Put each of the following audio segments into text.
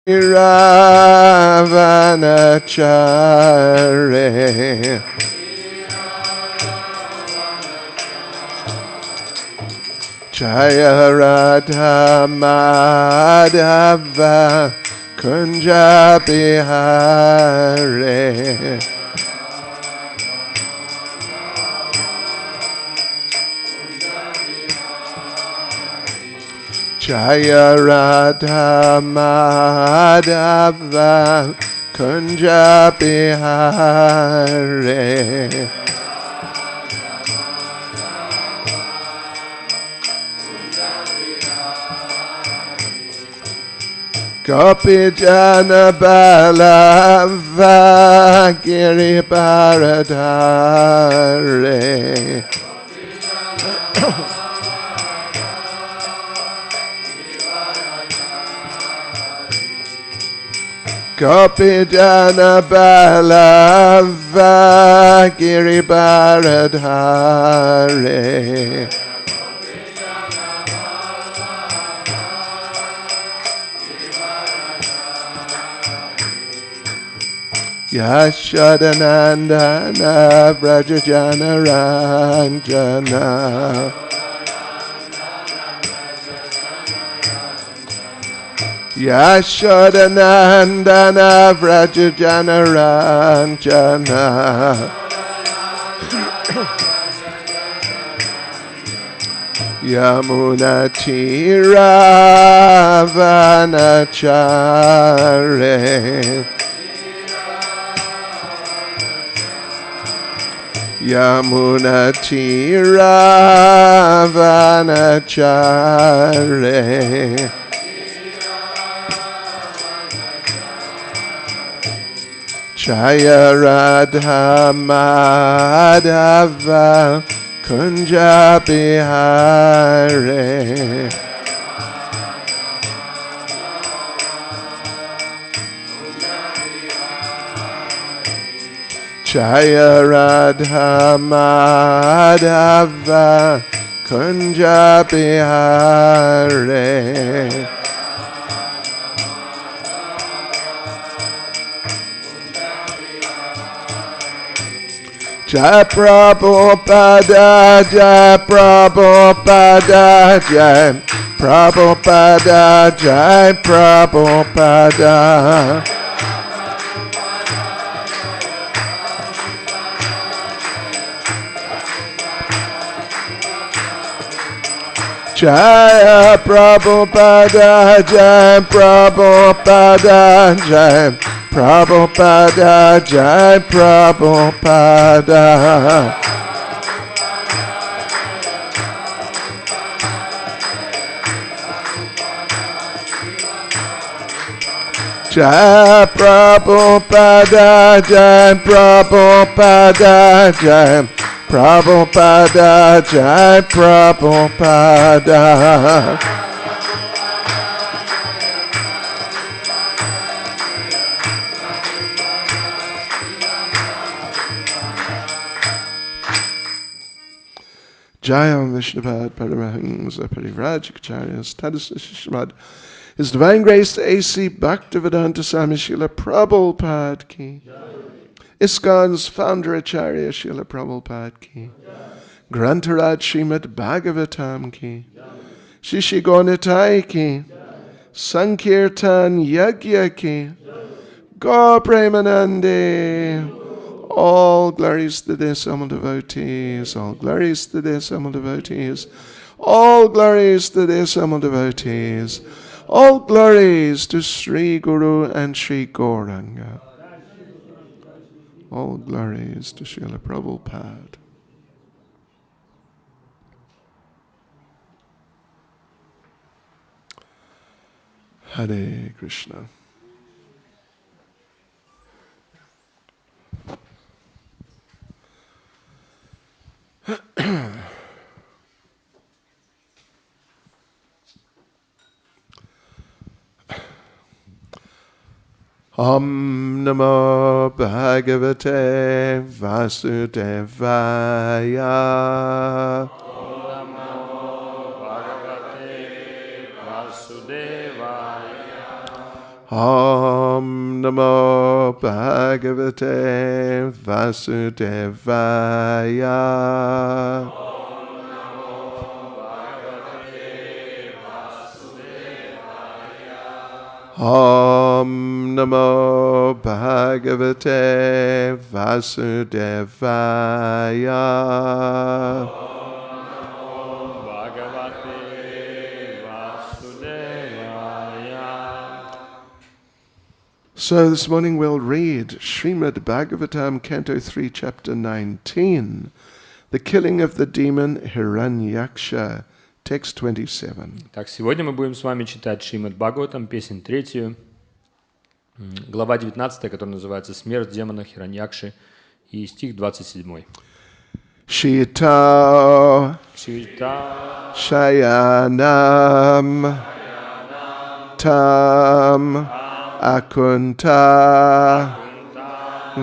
Ravanachare Jaya Radha Madhava Kunja Bihare Jaya Radha Madhava Kunja Bihare Gopi Jana Balava Giri Paradhare Gopi Jana Balava Giri Paradhare Yashodanandana Vrajajana Ranjana Yashodanandana Vrajajana Ranjana Yamuna Tiravanachare Yamuna Tiravanachare Jaya Radha Madhava Kunja Bihare Jaya Radha Madhava Kunja Bihare Jai Prabhupada, Jai Prabhupada, Jai Prabhupada, Jai Prabhupada. Jai Prabhupada, Jai Prabhupada, Jai Prabhupada, Jai Prabhupada. Jai Prabhupada, Jai Prabhupada, Jai Prabhupada, Jai Prabhupada. Jayam Vishnupad Paramahamsa Parivrajacharya Status Shishmad His Divine Grace A.C. Bhaktivedanta Swami Srila Prabhupada Ki ISKCON's founder Acharya Srila Prabhupada Ki Grantaraj Srimad Bhagavatam Ki Shishi Gonitai Ki Sankirtan Yagya Ki Gaur Premanande. All glories to the Sammal devotees, all glories to the Sammal devotees, all glories to the Sammal devotees, all glories to Sri Guru and Sri Gauranga, all glories to Srila Prabhupada. Hare Krishna. Om Namo Bhagavate Vasudevaya. Om Namo Bhagavate Vasudevaya. Om Namo Bhagavate Vasudevaya. Om Namo Bhagavate Vasudevaya. So this morning we'll read Srimad Bhagavatam, Canto 3, Chapter 19, The Killing of the Demon Hiranyaksha, Text 27. Так, сегодня мы будем с вами читать Шримад Бхагаватам, песнь 3, глава 19, которая называется «Смерть демона Хираньякши», и стих 27. Shita Шита Shayanam Tam Akunta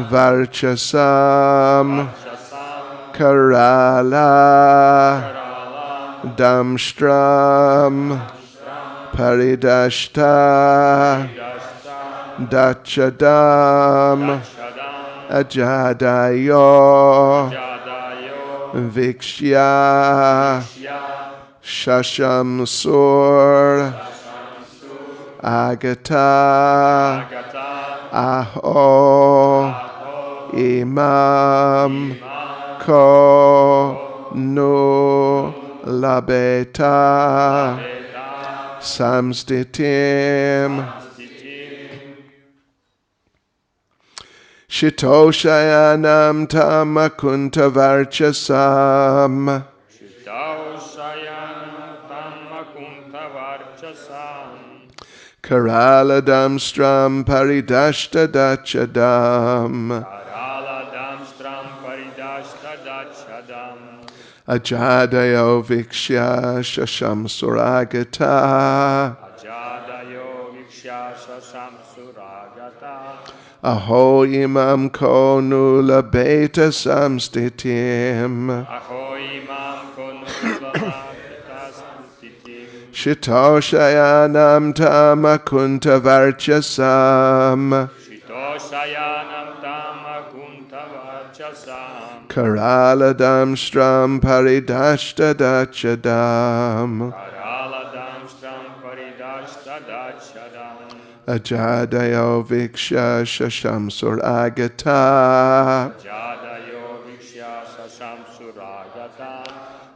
Varchasam Karala Damstram Paridashta Dachadam Ajadayo Vikshya Shashamsur Agata Aho Imam Ko No Labeta Samstitim Shitoshayanam Tamakuntavarchasam Karaladam Stram Paridashta Dachadam Ajadayo Vikshya Shasham Suragata Aho Imam Konula Beta Samstitim Shitoshayanam Tamakunta Varchasam Karaladam Stram Paridashta Dachadam Ajadayo Vikshya Shasham Suragata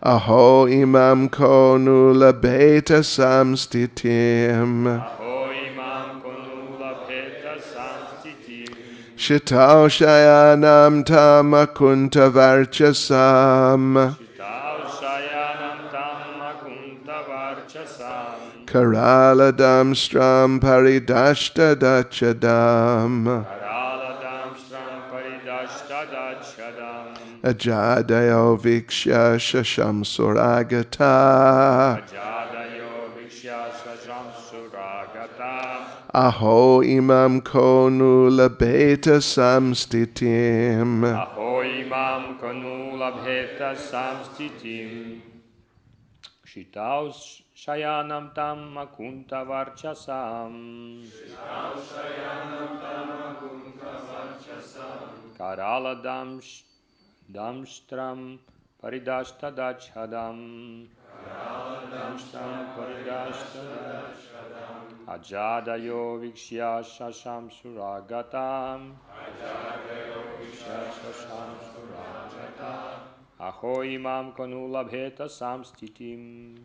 Aho Imam Konula Beta Samstitim Shitoshayanam Tamakunta Varchasam Karaladam Stram Paridashta Dachadam Ajadayo Vikshya Shasham Suragata Aho Imam Konula Beta Samstitim Shitao Shayanam Tam Makunta Varchasam Karala Damstram Paridashtadachadam Ajadayo Vikshya Shasham Suragatam Aho Imam Konula Bheta Samstitim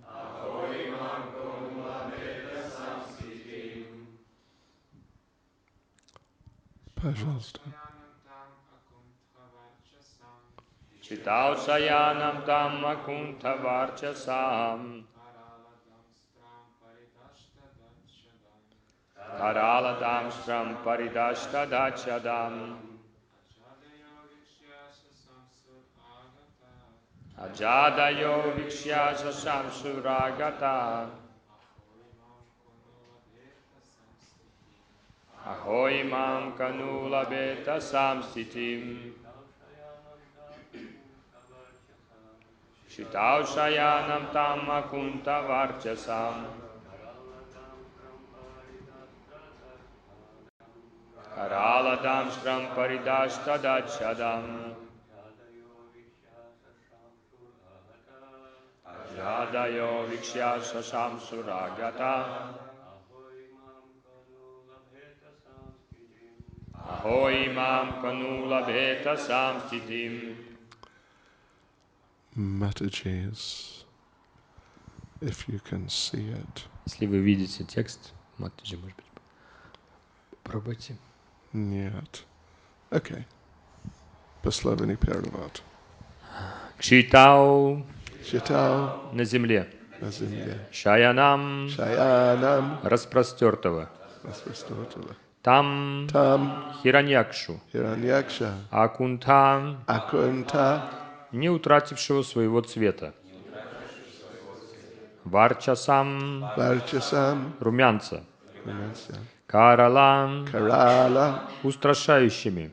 Пожалуйста. Chitao Shayanam Tam Makunta Varchasam Karala Damstram Paridashtadachadam Ajadayo Vikshya Shasham Suragata Aho Imam Kanula Beta Samstitim Shitao Shayanam Tam Makunta Varchasam дамштрам паридашта-дачадам. Jadayo vikshya sasham suragata. Ahoy mam kanula beta samstitim. Mataji's, if you can see it. Если вы видите текст, Матаджи, может быть, попробуйте. Нет. Okay. Пословный перевод. Кшитау Читал на земле, на земле. шаянам Шаянам распростертого, распростертого. там Там Хираньякшу, Хираньякша. Акунта, Акунта. не утратившего своего цвета, Варчасам, Варчасам. румянца, Румянца. Карала, Карала. устрашающими,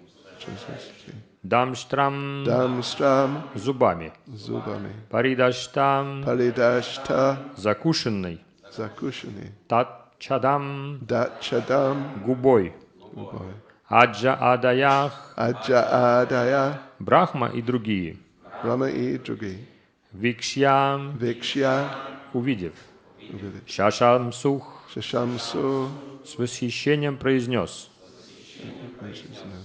Дамштрам, Дамстрам. зубами, Зубами. Паридаштам, Паридашта. закушенной, Закушенный. Татчадам, Дачадам. губой, Губой. Аджа Адаях, Аджа Адая. Брахма и другие, Брахма и другие. Викшья, Викшья. увидев, Увидев. Шашамсух, Шашамсу. с восхищением произнес,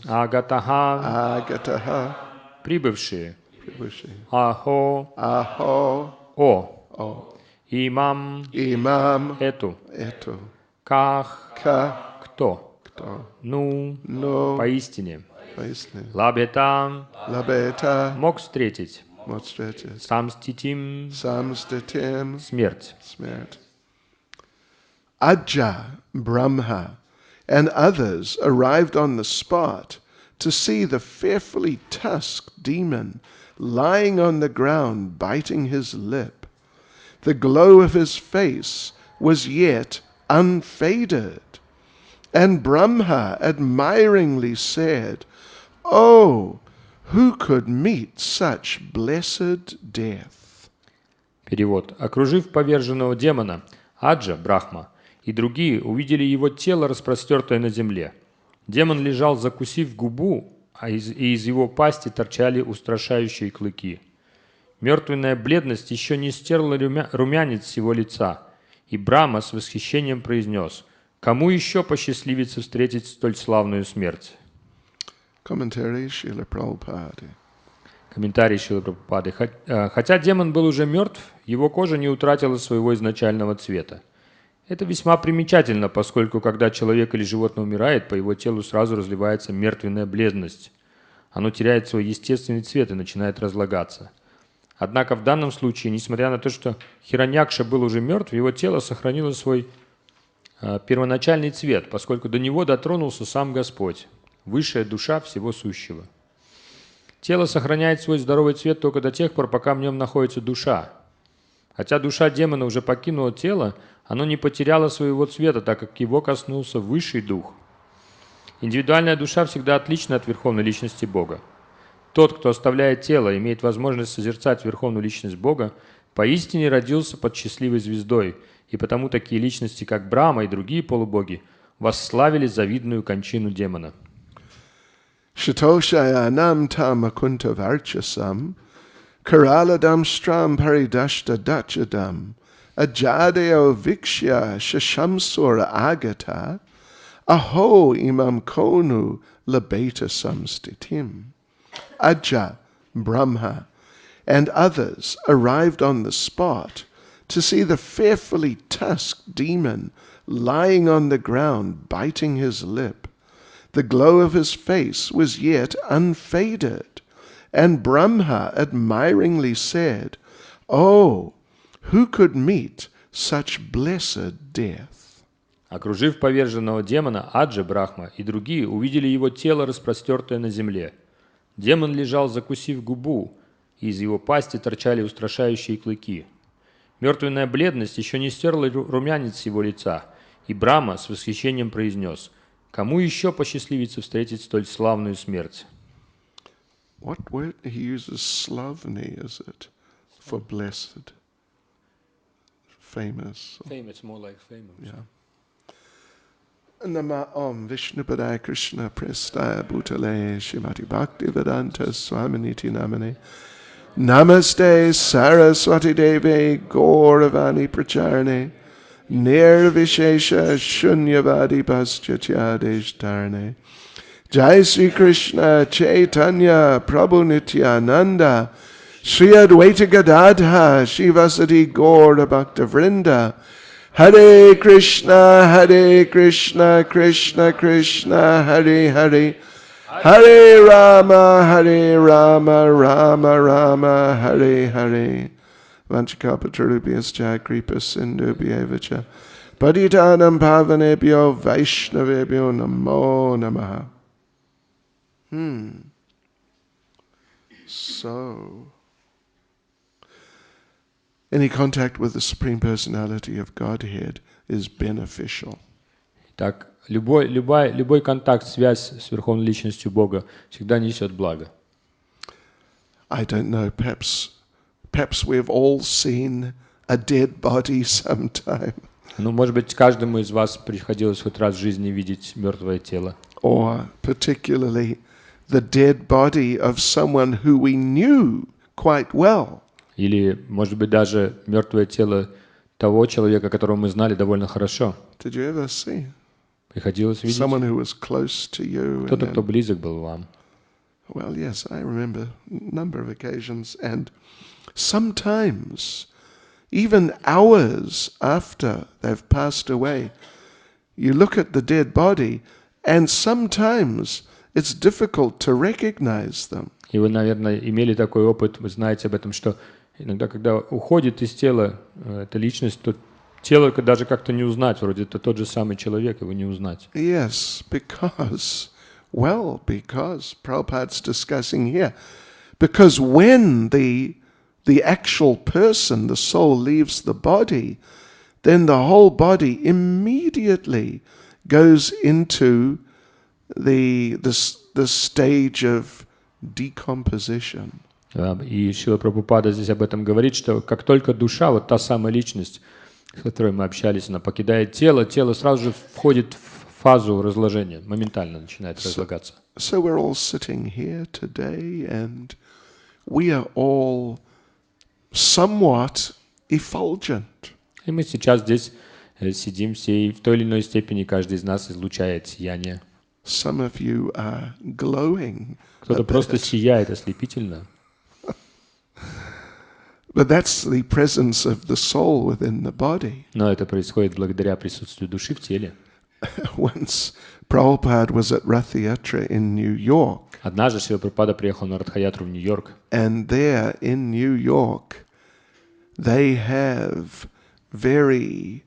Агатаха, Агатаха. прибывшие, Прибывший. Ахо, Ахо. о, имам, Имам. эту, Эту. ках, Ка. кто, Кто. ну, Но. поистине, Поясни. лабета, Лабета. мог встретить, Мог встретить. самститим, Самститим. смерть. Smart. Ajja, Brahma, and others arrived on the spot to see the fearfully tusked demon lying on the ground biting his lip. The glow of his face was yet unfaded. And Brahma admiringly said, "Oh, who could meet such blessed death?" Перевод. Окружив поверженного демона, Аджа, Брахма, и другие увидели его тело, распростертое на земле. Демон лежал, закусив губу, и из его пасти торчали устрашающие клыки. Мертвенная бледность еще не стерла румянец с его лица, и Брахма с восхищением произнес, «Кому еще посчастливится встретить столь славную смерть?» Комментарий Шрила Прабхупады. Комментарий Шрилы Прабхупады. Хотя демон был уже мертв, его кожа не утратила своего изначального цвета. Это весьма примечательно, поскольку когда человек или животное умирает, по его телу сразу разливается мертвенная бледность. Оно теряет свой естественный цвет и начинает разлагаться. Однако в данном случае, несмотря на то, что Хираньякша был уже мертв, его тело сохранило свой первоначальный цвет, поскольку до него дотронулся сам Господь, высшая душа всего сущего. Тело сохраняет свой здоровый цвет только до тех пор, пока в нем находится душа. Хотя душа демона уже покинула тело, оно не потеряло своего цвета, так как его коснулся высший дух. Индивидуальная душа всегда отлична от верховной личности Бога. Тот, кто оставляет тело, имеет возможность созерцать верховную личность Бога, поистине родился под счастливой звездой, и потому такие личности, как Брахма и другие полубоги, восславили завидную кончину демона. Shitoshayanam tam akunta varchasam, karaladam stram paridashta dachadam, ajadeo vikshya shashamsura agata, aho imam konu labeta samstitim. Ajja, Brahma, and others arrived on the spot to see the fearfully tusked demon lying on the ground biting his lip. The glow of his face was yet unfaded, and Brahma admiringly said, "Oh, who could meet such blessed death?" Окружив поверженного демона, Аджа, Брахма и другие увидели его тело, распростертое на земле. Демон лежал, закусив губу, и из его пасти торчали устрашающие клыки. Мертвенная бледность еще не стерла румянец с его лица, и Брахма с восхищением произнес, «Кому еще посчастливится встретить столь славную смерть?» What word he uses? Slavny, is it? For blessed. Famous. Famous, more like famous. Yeah. Nama Om Vishnupadaya Krishna Prestaya Bhutale Shrimati Bhakti Vedanta Swaminiti Namane Namaste Saraswati Devi Gauravani Pracharane Nirvishesha Shunyavadi Paschatyadesh Dharane Jai Sri Krishna Chaitanya Prabhu Nityananda Sri Advaita Gadadha Shivasati Gaura Bhakta Vrinda Hare Krishna, Krishna Krishna, Hare Hare, Hare Rama, Rama Rama, Hare Hare. Vanchakapatarubhyascha kripa sindhubhyevacha Patitanam pavanebhyo Vaishnavebhyo namo namaha. So, any contact with the Supreme Personality of Godhead is beneficial. Так, любой контакт, связь с Верховной Личностью Бога всегда несет благо. I don't know, perhaps we've all seen a dead body sometime. Ну, может быть, каждому из вас приходилось хоть раз в жизни видеть мертвое тело. Or particularly the dead body of someone who we knew quite well. Или, может быть, даже мертвое тело того человека, которого мы знали довольно хорошо. Did you ever see Приходилось видеть someone who was close to you? кто-то, кто близок был вам. Well, yes, I remember a number of occasions, and sometimes, even hours after they've passed away, you look at the dead body, and sometimes it's difficult to recognize them. И вы, наверное, имели такой опыт, вы знаете об этом, что иногда, когда уходит из тела эта личность, то тело даже как-то не узнать, вроде это тот же самый человек, его не узнать. Yes, because Prabhupada's discussing here, because when the actual person, the soul, leaves the body, then the whole body immediately goes into the stage of decomposition. И Шрила Прабхупада здесь об этом говорит, что как только душа, вот та самая личность, с которой мы общались, она покидает тело, тело сразу же входит в фазу разложения, моментально начинает разлагаться. So we're all sitting here today, and we are all somewhat effulgent. И мы сейчас здесь сидим все, и в той или иной степени каждый из нас излучает сияние. Some of you are glowing. Кто-то просто сияет ослепительно. But that's the presence of the soul within the body. Но это происходит благодаря присутствию души в теле. Once Prabhupada was at Rath Yatra in New York. Однажды Шрила Прабхупада приехал на Радха-ятру в Нью-Йорк. And there in New York, they have very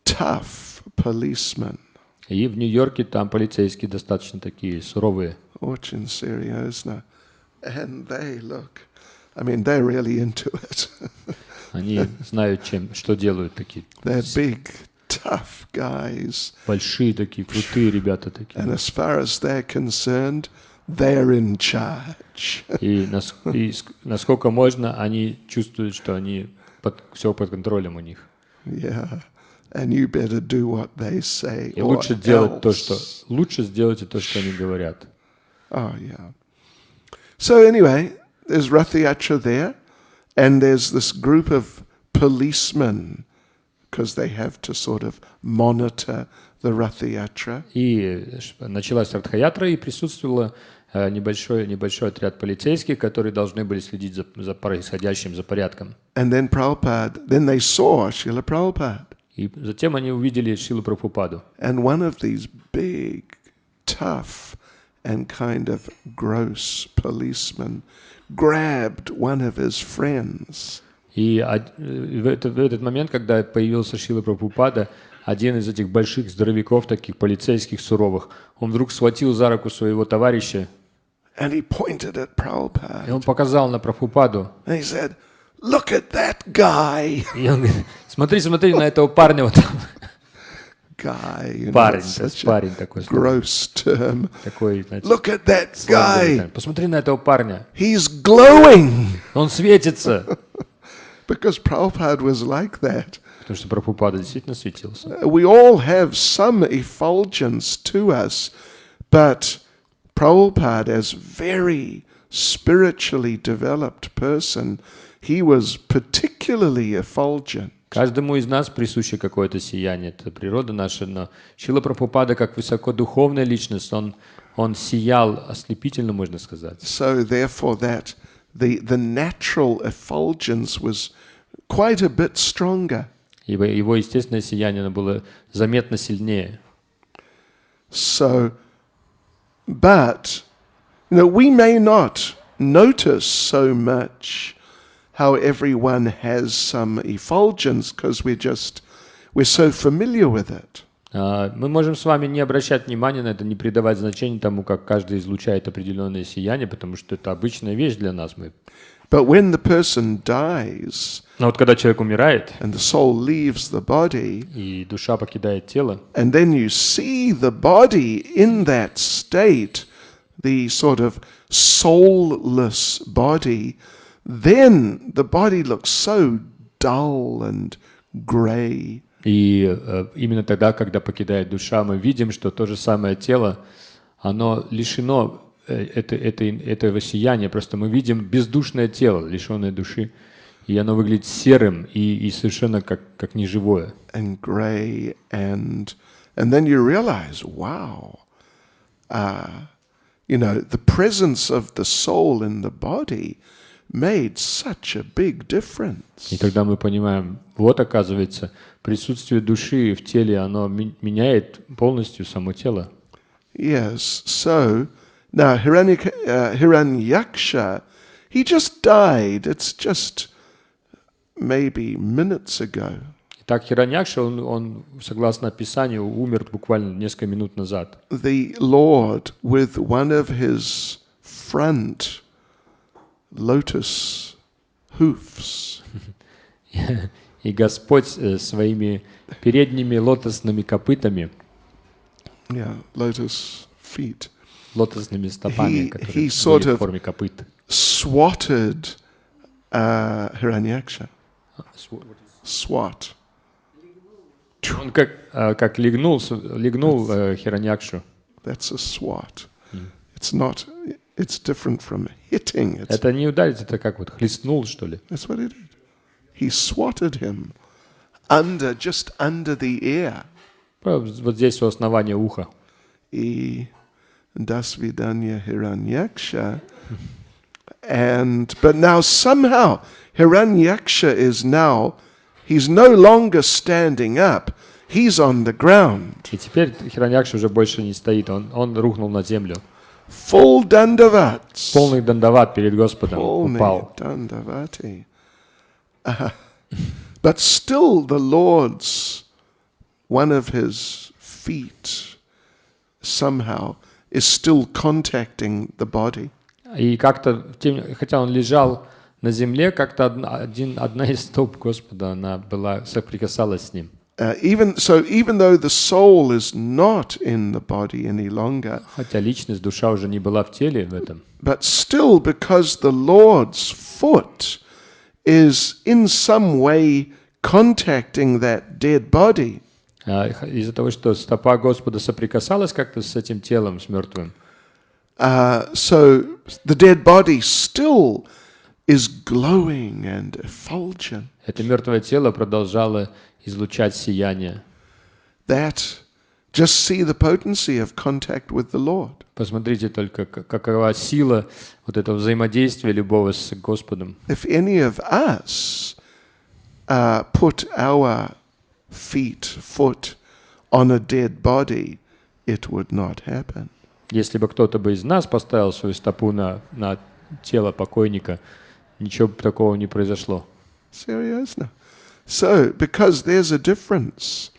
tough policemen. И в Нью-Йорке там полицейские достаточно такие суровые. Очень серьезно. And they look, I mean, they're really into it. Они знают, что делают такие. They're big, tough guys. Большие такие, крутые ребята такие. And as far as they're concerned, they're in charge. И насколько можно, они чувствуют, что они все под контролем у них. Yeah. And you better do what they say. И лучше сделать то, что лучше сделайте то, что они говорят. Oh yeah. So anyway, there's Rath Yatra there, and there's this group of policemen, because they have to sort of monitor the Rath Yatra. И началась Радха-ятра, и присутствовал небольшой отряд полицейских, которые должны были следить за происходящим, за порядком. And then they saw Srila Prabhupada. И затем они увидели Шрилу Прабхупаду. And one of these big, tough, and kind of gross policemen grabbed one of his friends. И в этот момент, когда появился Шрила Прабхупада, один из этих больших здоровяков, таких полицейских суровых, он вдруг схватил за руку своего товарища. And he pointed at Prabhupada. И он показал на Прабхупаду. And he said, "Look at that guy." И он говорит: смотри на этого парня вот там. Guy, Парень такой. Gross term. Такой, значит, Look at that guy. Посмотри на этого парня. He's glowing. Он светится. Because Prabhupada was like that. Потому что Прабхупада действительно светился. We all have some effulgence to us, but Prabhupada, as very spiritually developed person, he was particularly effulgent. Каждому из нас присуще какое-то сияние, это природа наша, но Шрила Прабхупада, как высокодуховная личность, он сиял ослепительно, можно сказать. So therefore that the natural effulgence was quite a bit stronger. Его естественное сияние оно было заметно сильнее. So, but, we may not notice so much how everyone has some effulgence because we're so familiar with it. Мы можем с вами не обращать внимания на это, не придавать значения тому, как каждый излучает определенное сияние, потому что это обычная вещь для нас. But when the person dies, Но вот когда человек умирает, and the soul leaves the body, и душа покидает тело, and then you see the body in that state, the sort of soulless body, then the body looks so dull and gray. и именно тогда, когда покидает душа, мы видим, что то же самое тело, оно лишено этого сияния. Просто мы видим бездушное тело, лишенное души, и оно выглядит серым и совершенно как неживое. And gray, and then you realize, wow, the presence of the soul in the body made such a big difference. И тогда мы понимаем, вот оказывается, присутствие души в теле, оно меняет полностью само тело. Yes, so now Hiranyaksha, he just died. It's just maybe minutes ago. Итак, Хираньякша, он, согласно описанию, умер буквально несколько минут назад. The Lord, with one of his front lotus hoofs, И Господь своими передними лотосными копытами, lotus feet, лотосными стопами, he которые sort были в of форме копыт. swatted Hiranyaksha. Swat. Он как легнул Хираньякшу. That's a swat. It's different from hitting. Это не ударить, это как вот хлестнул, что ли. That's what he did. He swatted him just under the ear. Вот здесь у основания уха. И Dasvidanya Hiranyaksha. But now somehow Hiranyaksha he's no longer standing up. He's on the ground. И теперь Хираньякша уже больше не стоит, он рухнул на землю. Full dandavats. Полный дандават перед Господом упал. Dandavati. But still the Lord's, one of his feet somehow is still contacting the body. И как-то, хотя он лежал на земле, как-то одна из стоп Господа, она соприкасалась с ним. Even though the soul is not in the body any longer, Хотя личность, душа уже не была в теле в этом. but still because the Lord's foot is in some way contacting that dead body. Из-за того, что стопа Господа соприкасалась как-то с этим телом, с мертвым, So the dead body still is glowing and effulgent. это мертвое тело продолжало излучать сияние. That just see the potency of contact with the Lord. Посмотрите только, какова сила вот этого взаимодействия любого с Господом. If any of us put our foot on a dead body, it would not happen. Если бы кто-то бы из нас поставил свою стопу на тело покойника, ничего бы такого не произошло. Seriously. So, because there's a difference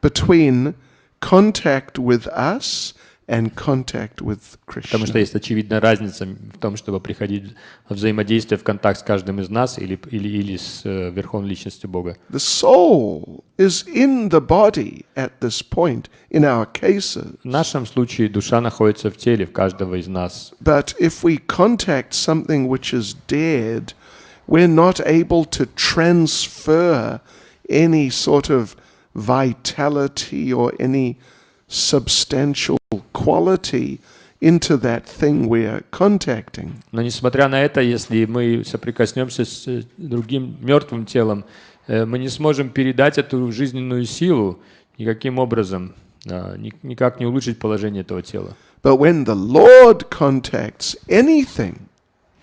between contact with us and contact with Потому что Krishna. есть очевидная разница в том, чтобы приходить в взаимодействие, в контакт с каждым из нас или с Верховной Личностью Бога. The soul is in the body at this point in our cases. В нашем случае душа находится в теле в каждого из нас. But if we contact something which is dead, we're not able to transfer any sort of vitality or any substantial quality into that thing we're contacting. Но несмотря на это, если мы соприкоснемся с другим мертвым телом, мы не сможем передать эту жизненную силу никаким образом, никак не улучшить положение этого тела. But when the Lord contacts anything,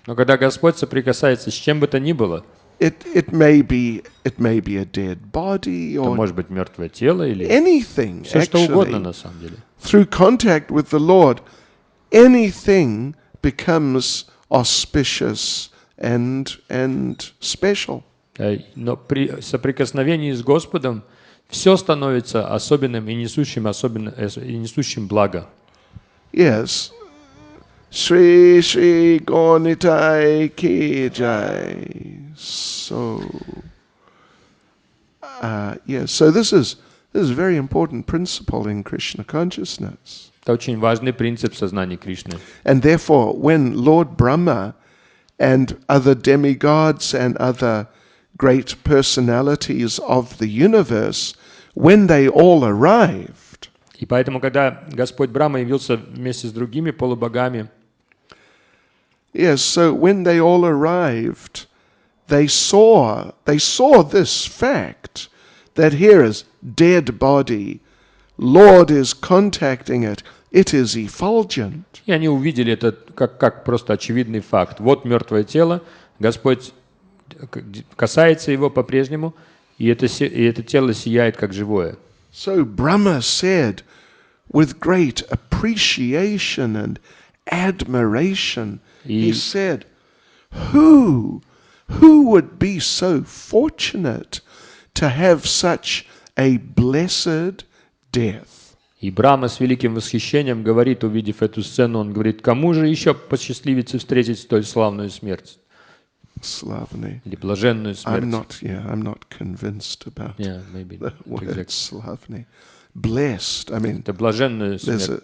Но когда Господь соприкасается с чем бы то ни было, it may be a dead body это or может быть мертвое тело или anything, все что угодно actually. на самом деле. Through contact with the Lord, anything becomes auspicious and special. Но при соприкосновении с Господом все становится особенным и несущим благо. Yes. Shri Shri Gonitai Ki Jai. So, so this is a very important principle in Krishna consciousness. Это очень важный принцип сознания Кришны. And therefore, when Lord Brahma and other demigods and other great personalities of the universe, when they all arrived, И поэтому, когда Господь Брахма явился вместе с другими полубогами, yes, so when they all arrived, they saw this fact that here is dead body, Lord is contacting it, it is effulgent. и они увидели это как просто очевидный факт. Вот мертвое тело, Господь касается его по-прежнему, и это тело сияет как живое. So Brahma said, with great appreciation and admiration, he said, who would be so fortunate to have such a blessed death? И Брахма с великим восхищением говорит, увидев эту сцену, он говорит, кому же еще посчастливится встретить столь славную смерть? Slavny. Или блаженную смерть. I'm not convinced about maybe the word exactly. Slavny. Blessed, I mean, Это блаженную смерть.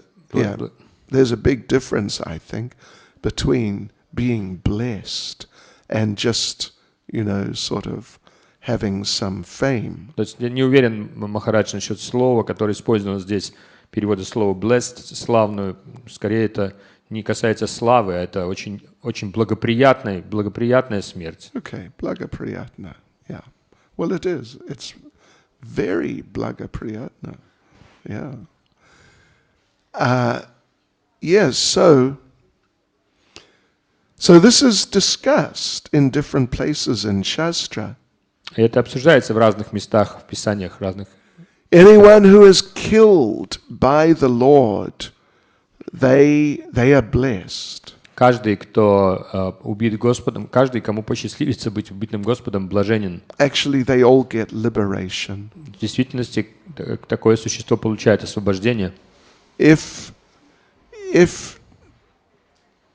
there's a big difference, I think, between being blessed and just, sort of having some fame. То есть я не уверен, Махарадж, насчет слова, которое использовано здесь, перевода слова blessed, славную, скорее это не касается славы, а это очень, очень благоприятная смерть. Okay, благоприятно, yeah. Well, it is. It's very благоприятно, yeah. Yes, so this is discussed in different places in Shastra. И это обсуждается в разных местах, в писаниях разных. Anyone who is killed by the Lord, they are blessed. Каждый, кто убит Господом, каждый, кому посчастливится быть убитым Господом, блаженен. Actually, they all get liberation. В действительности такое существо получает освобождение. If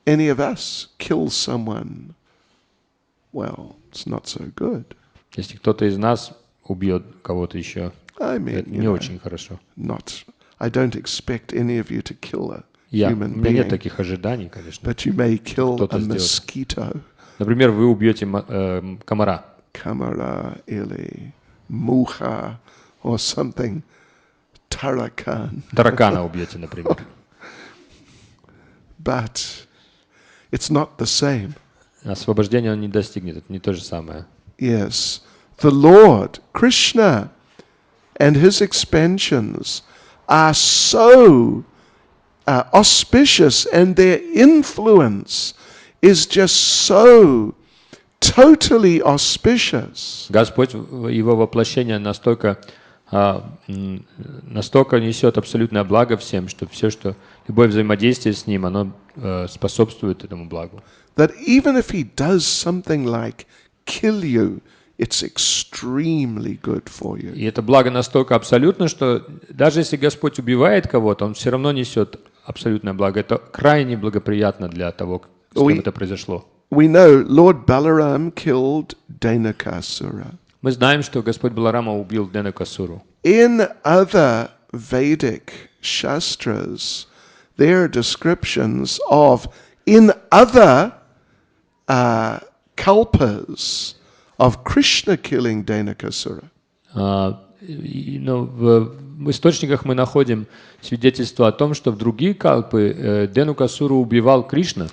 any of us kills someone, well, it's not so good. Если кто-то из нас убьет кого-то еще, I mean, это не очень хорошо. I don't expect any of you to kill a У human меня нет being, таких ожиданий, конечно. but you may kill Кто-то a сделает. mosquito, Например, вы убьете комара. kamara или muha, or something, tarakan. Таракана убьете, например. But it's not the same. Освобождения он не достигнет, это не то же самое. Yes, the Lord, Krishna, and his expansions are so auspicious, and their influence is just so totally auspicious. Господь, его воплощение настолько несет абсолютное благо всем, что все, что любое взаимодействие с ним, оно способствует этому благу. That even if he does something like kill you, it's extremely good for you. И это благо настолько абсолютно, что даже если Господь убивает кого-то, он все равно несет абсолютное благо. Это крайне благоприятно для того, с кем это произошло. We know Lord Balaram killed Denakasura. Мы знаем, что Господь Баларама убил Денакасуру. In other Vedic Shastras, there are descriptions of, in other kalpas, of Krishna killing Denakasura. Но в источниках мы находим свидетельство о том, что в другие калпы Денукасуру убивал Кришна.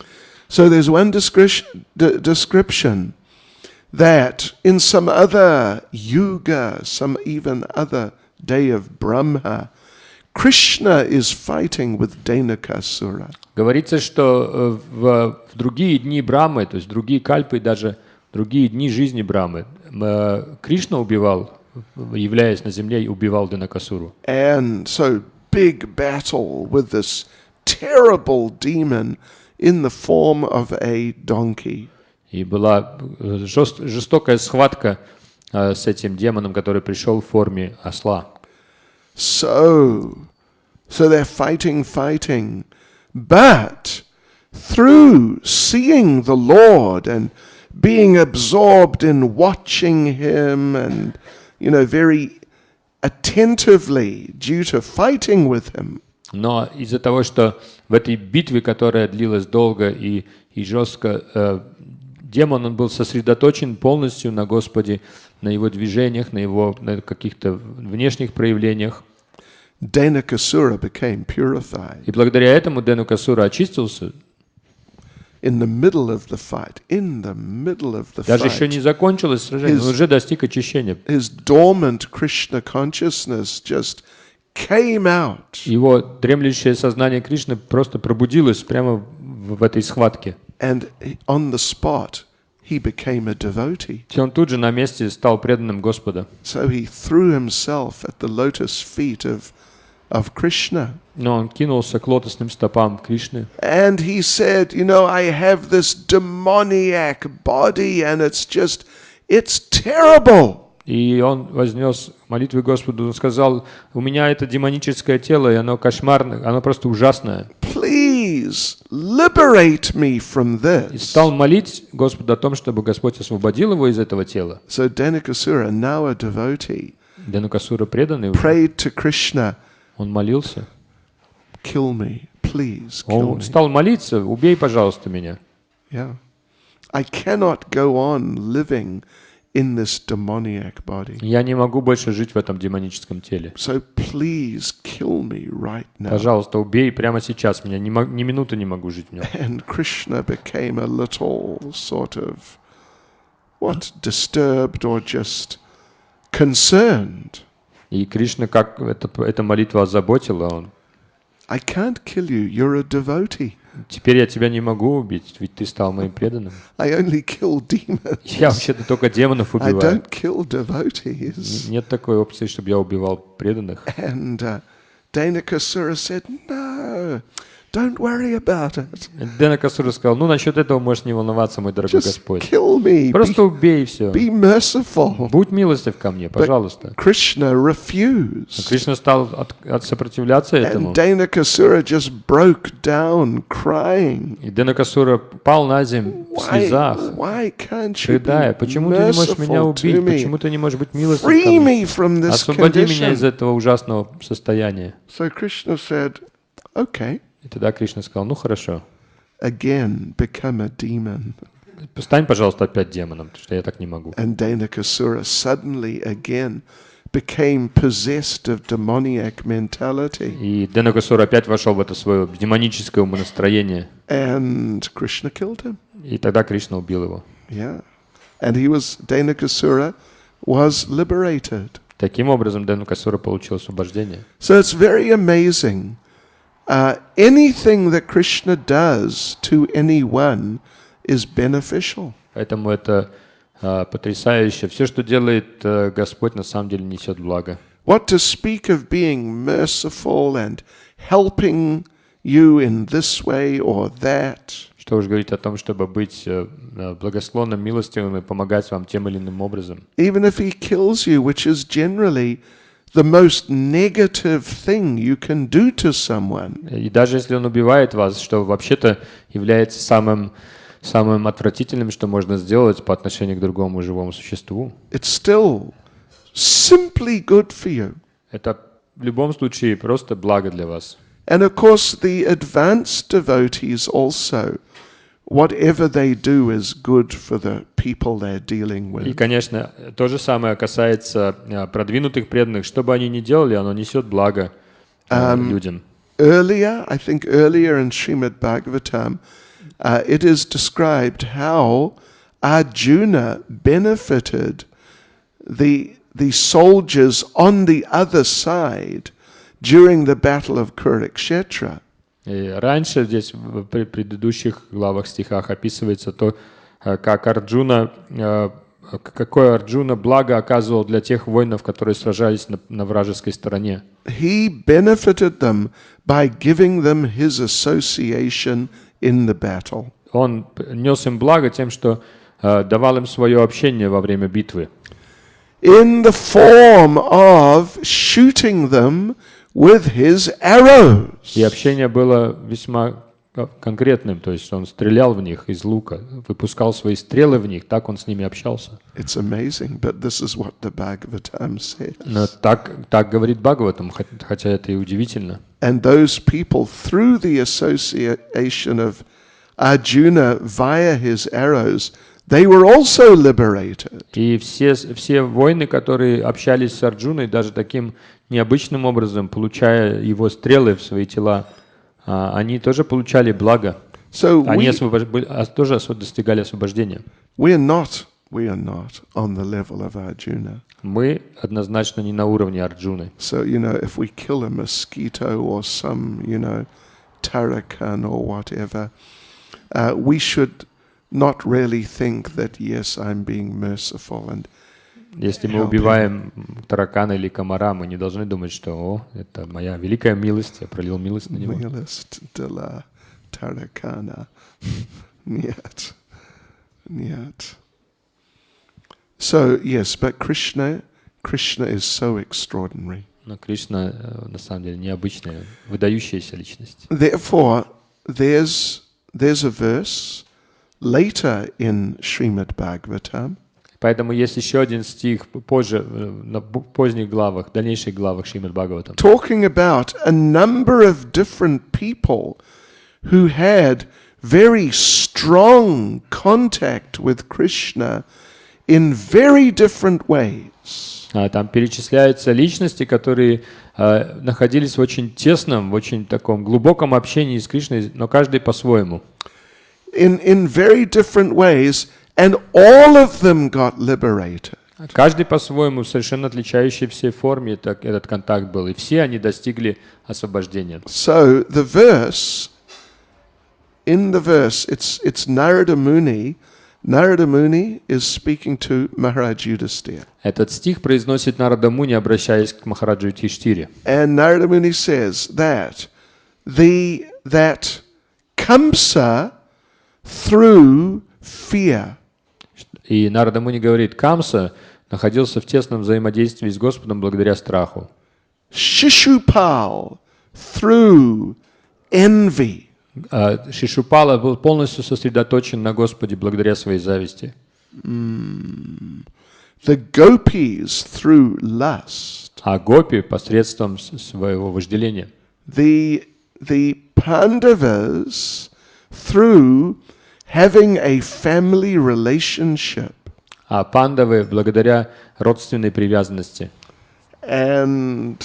So there's one description that in some other yuga, some even other day of Brahma, Krishna is fighting with Denukasura. Говорится, что в другие дни Брамы, то есть другие кальпы, даже другие дни жизни Брамы, Кришна убивал, являясь на земле, убивал Денукасуру. And so big battle with this terrible demon in the form of a donkey. И была жестокая схватка с этим демоном, который пришел в форме осла. So they're fighting, but through seeing the Lord and being absorbed in watching him and, very attentively due to fighting with him. Но из-за того, что в этой битве, которая длилась долго и жестко, демон, он был сосредоточен полностью на Господе, на его движениях, на каких-то внешних проявлениях. Denukasura became purified. И благодаря этому Денукасура очистился. In the middle of the fight, Даже еще не закончилось сражение, он уже достиг очищения. His dormant Krishna consciousness just came out. Его дремлющее сознание Кришны просто пробудилось прямо в этой схватке. And on the spot, he became a devotee. И он тут же на месте стал преданным Господа. So he threw himself at the lotus feet of Krishna. Но он кинулся к лотосным стопам Кришны. And he said, I have this demoniac body and it's terrible. И он вознес молитвы Господу, он сказал: у меня это демоническое тело, и оно кошмарное, оно просто ужасное. Please liberate me from this. И стал молить Господа о том, чтобы Господь освободил его из этого тела. So Denukasura, now a devotee, Денукасура преданный уже, prayed to Krishna, он молился. Kill me, please, kill Он me. стал молиться: убей, пожалуйста, меня. Yeah. I cannot go on living in this demoniac body. Я не могу больше жить в этом демоническом теле. So please kill me right now. Пожалуйста, убей прямо сейчас меня. Ни минуты не могу жить в нем. And Krishna became a little sort of disturbed or just concerned. И Кришна, как эта молитва озаботила, он: I can't kill you, you're a devotee. теперь я тебя не могу убить, ведь ты стал моим преданным. I only kill demons. Я вообще-то только демонов I убиваю. don't kill devotees. Нет такой опции, чтобы я убивал преданных. And Denukasura said, no, don't worry about it. Денукасура сказал: насчет этого можешь не волноваться, мой дорогой Just Господь. kill me. Просто убей и все. Be merciful. Будь милостив ко мне, пожалуйста. Krishna Но refused. Кришна стал сопротивляться этому. And Denukasura just broke down crying. И Денукасура пал на землю в слезах, Why can't you рыдая: be почему ты не можешь меня merciful убить? to me? Почему ты не можешь быть милостив ко Free мне? me from this Освободи меня из condition. этого ужасного состояния. So Krishna said, okay, И тогда Кришна сказал: хорошо, again become a demon. стань, пожалуйста, опять демоном, потому что я так не могу. And Denukasura suddenly again became possessed of demoniac mentality. И Денукасура опять вошел в это свое демоническое умонастроение. And Krishna killed him. И тогда Кришна убил его. Yeah. And Denukasura was liberated. Таким образом, Денукасура получил освобождение. So it's very amazing. Anything that Krishna does to anyone is beneficial. Поэтому это потрясающе. Все, что делает Господь, на самом деле несет благо. What to speak of being merciful and helping you in this way or that. Что уж говорить о том, чтобы быть благосклонным, милостивым и помогать вам тем или иным образом. Even if he kills you, which is generally the most negative thing you can do to someone. И даже если он убивает вас, что вообще-то является самым отвратительным, что можно сделать по отношению к другому живому существу, It's still simply good for you. это в любом случае просто благо для вас. And of course, the advanced devotees also, whatever they do is good for the people they're dealing И, with. конечно, то же самое касается продвинутых преданных. Что бы они ни делали, оно несет благо людям. Earlier, I think earlier in Srimad Bhagavatam, it is described how Arjuna benefited the soldiers on the other side during the battle of Kurukshetra. И раньше здесь в предыдущих главах стихах описывается то, как Арджуна, какое Арджуна благо оказывал для тех воинов, которые сражались на вражеской стороне. He benefited them by giving them his association in the battle. Он нес им благо тем, что давал им свое общение во время битвы. In the form of shooting them with his arrows. И общение было весьма конкретным, то есть он стрелял в них из лука, выпускал свои стрелы в них, так он с ними общался. It's amazing, but this is what the Bhagavatam says. Но так говорит Бхагаватам, хотя это и удивительно. And those people, through the association of Arjuna via his arrows, they were also liberated. И все воины, которые общались с Арджуной, даже таким необычным образом, получая его стрелы в свои тела, они тоже получали благо. So Они тоже достигали освобождения. we are not on the level of Arjuna. Мы однозначно не на уровне Арджуны. So, if we kill a mosquito or some, tarakan or whatever, we should not really think that, yes, I'm being merciful and Если мы убиваем таракана или комара, мы не должны думать, что это моя великая милость, я пролил милость на него. Milist de la tarakana. Niet. So, yes, but Krishna is so extraordinary. Но Кришна на самом деле необычная, выдающаяся личность. Therefore, there's a verse later in Srimad Bhagavatam. Поэтому есть еще один стих позже, на поздних главах, дальнейших главах Шримад Бхагаватам, Talking about a number of different people who had very strong contact with Krishna in very different ways. Там перечисляются личности, которые находились в очень тесном, в очень таком глубоком общении с Кришной, но каждый по-своему. In very different ways, and all of them got liberated. Каждый по-своему, в совершенно отличающейся форме этот контакт был, и все они достигли освобождения. So in the verse, it's Narada Muni. Narada Muni is speaking to Maharaj Yudhisthira. Этот стих произносит Нарада Муни, обращаясь к Махараджу Юдхиштире. And Narada Muni says that Kamsa through fear. И Нарада Муни говорит, Камса находился в тесном взаимодействии с Господом благодаря страху. Shishupal through envy. Шишупала был полностью сосредоточен на Господе благодаря своей зависти. The gopis through lust. А Гопи посредством своего вожделения. The Pandavas through having a family relationship. А пандавы благодаря родственной привязанности. And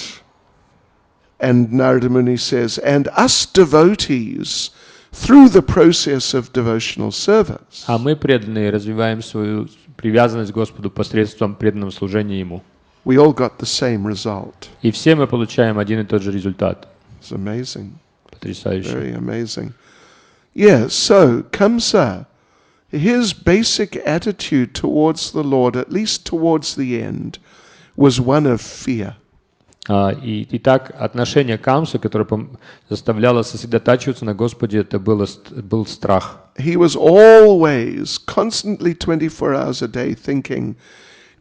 Narada Muni says, and us devotees through the process of devotional service. А мы, преданные, развиваем свою привязанность к Господу посредством преданного служения Ему. We all got the same result. И все мы получаем один и тот же результат. It's amazing. Потрясающе. Very amazing. Yeah, so Kamsa, his basic attitude towards the Lord, at least towards the end, was one of fear. Итак, отношение Камсы, которое заставляло сосредотачиваться на Господе, это был страх. He was always, constantly 24 hours a day thinking,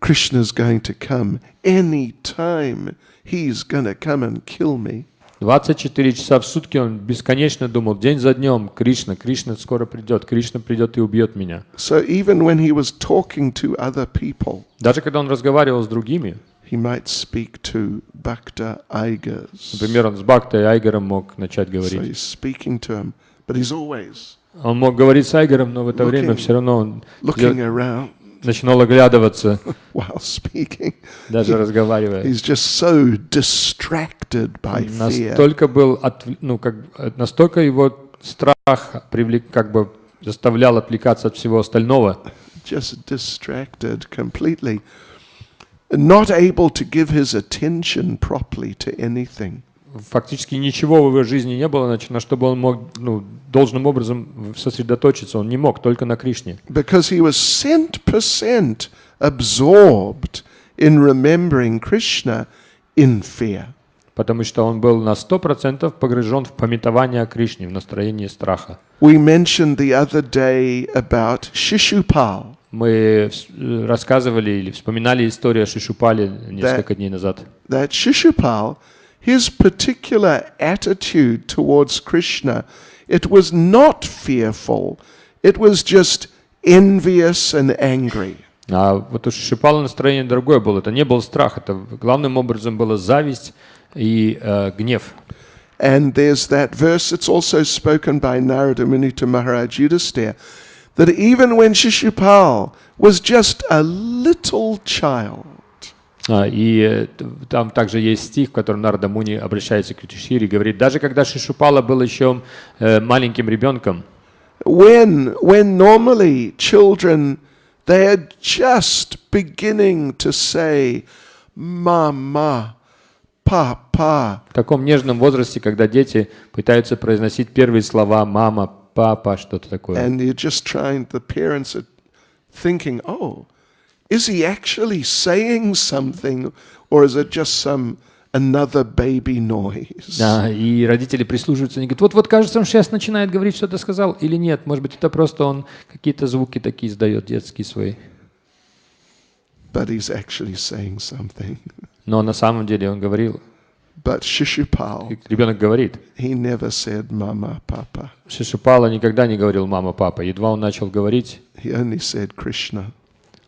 Krishna's going to come any time. He's going to come and kill me. 24 часа в сутки он бесконечно думал, день за днем, Кришна скоро придет, Кришна придет и убьет меня. So even when he was talking to other people, Даже когда он разговаривал с другими, he might speak to Bhakta Aigars. например, он с Бхактой Айгаром мог начать So говорить. he's speaking to him, but he's always Он мог говорить с Айгером, но в это время все равно он looking around начинал оглядываться, while speaking. даже разговаривая. He's just so distracted by fear. Настолько был, настолько его страх как бы заставлял отвлекаться от всего остального. Just distracted completely. Not able to give his attention properly to anything. Фактически ничего в его жизни не было, на что бы он мог должным образом сосредоточиться. Он не мог, только на Кришне. Because he was 100% absorbed in remembering Krishna in fear. Потому что он был на 100% погружен в памятование о Кришне, в настроении страха. We mentioned the other day about Shishupal. Мы рассказывали или вспоминали историю о Шишупале несколько дней назад. That Shishupal, his particular attitude towards Krishna, it was not fearful, it was just envious and angry. А вот у Шишупала настроение другое было. Это не был страх, это главным образом была зависть и гнев. And there's that verse, it's also spoken by Narada Muni to Maharaj Yudhisthira, that even when Shishupal was just a little child, и там также есть стих, в котором Нарада Муни обращается к Юдхиштхире и говорит, даже когда Шишупала был еще маленьким ребенком, when normally children, they are just beginning to say, Mama, Papa. В таком нежном возрасте, когда дети пытаются произносить первые слова «мама», «папа», что-то такое. And you're just trying, the parents are thinking, oh, is he actually saying something, or is it just some another baby noise? Да, и родители прислушиваются, они говорят, вот кажется, он сейчас начинает говорить, что-то сказал, или нет, может быть, это просто он какие-то звуки такие издает, детские свои. But he's actually saying something. Но на самом деле он говорил. But Shishupal, Ребенок говорит. he never said Mama, Papa. Шишупала никогда не говорил «мама», «папа». Едва он начал говорить, He only said Krishna.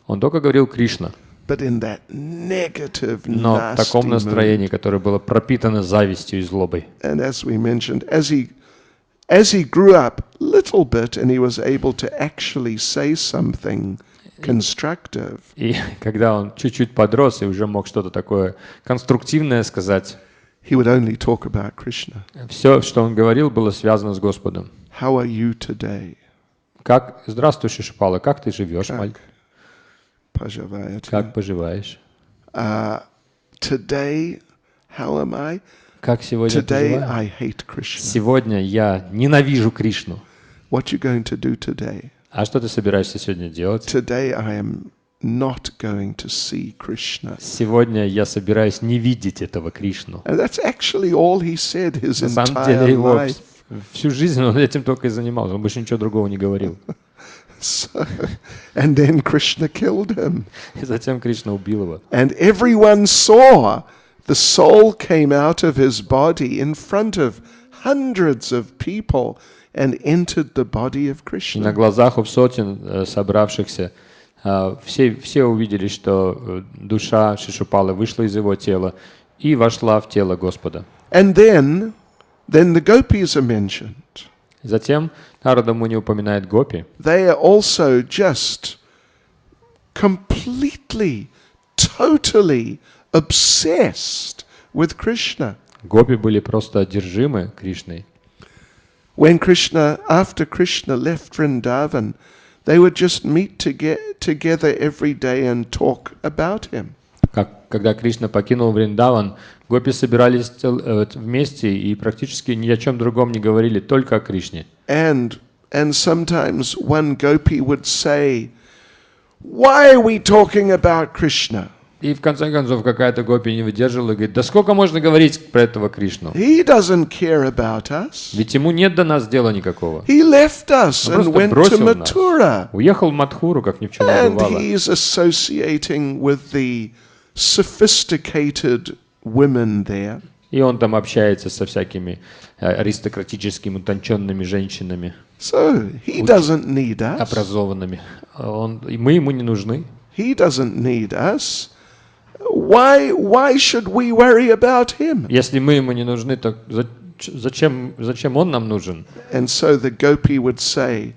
он только говорил «Кришна». But in that negative, Но в nasty таком настроении, mood. которое было пропитано завистью и злобой. And as we mentioned, as he grew up a little bit and he was able to actually say something constructive, И когда он чуть-чуть подрос и уже мог что-то такое конструктивное сказать, he would only talk about Krishna. все, что он говорил, было связано с Господом. How are you today? Здравствуй, Шишупала, как ты живешь, мальчик? Pajavayati. Как поживаешь? Today, how am I? Как сегодня Today поживаешь? I hate Krishna. Сегодня я ненавижу Кришну. What you going to do today? А что ты собираешься сегодня делать? Today I am not going to see Krishna. Сегодня я собираюсь не видеть этого Кришну. And that's actually all he said his На самом entire деле его life. всю жизнь он этим только и занимался. Он больше ничего другого не говорил. So, and then Krishna killed him. И затем Кришна убил его. And everyone saw the soul came out of his body in front of hundreds of people and entered the body of И на Krishna. глазах у сотен собравшихся все увидели, что душа Шишупалы вышла из его тела и вошла в тело Господа. And then the gopis are mentioned. Затем Нарада Муни упоминает гопи. They are also just completely, totally obsessed with Krishna. Гопи были просто одержимы Кришной. When after Krishna left Vrindavan, they would just meet together every day and talk about him. Когда Кришна покинул Вриндаван, гопи собирались вместе и практически ни о чем другом не говорили, только о Кришне. And sometimes one gopi would say, "Why are we talking about Krishna? И в конце концов какая-то гопи не выдерживала и говорит, да сколько можно говорить про этого Кришну? He doesn't care about us. Ведь ему нет до нас дела никакого. He left us Он and просто went to бросил нас. Mathura. Уехал в Мадхуру, как ни в чем не And бывало. he's associating with the sophisticated women there." И он там общается со всякими аристократическими, утонченными женщинами, So he doesn't need us. образованными. И мы ему не нужны. He doesn't need us. Why should we worry about him? Если мы ему не нужны, то зачем он нам нужен? And so the gopi would say,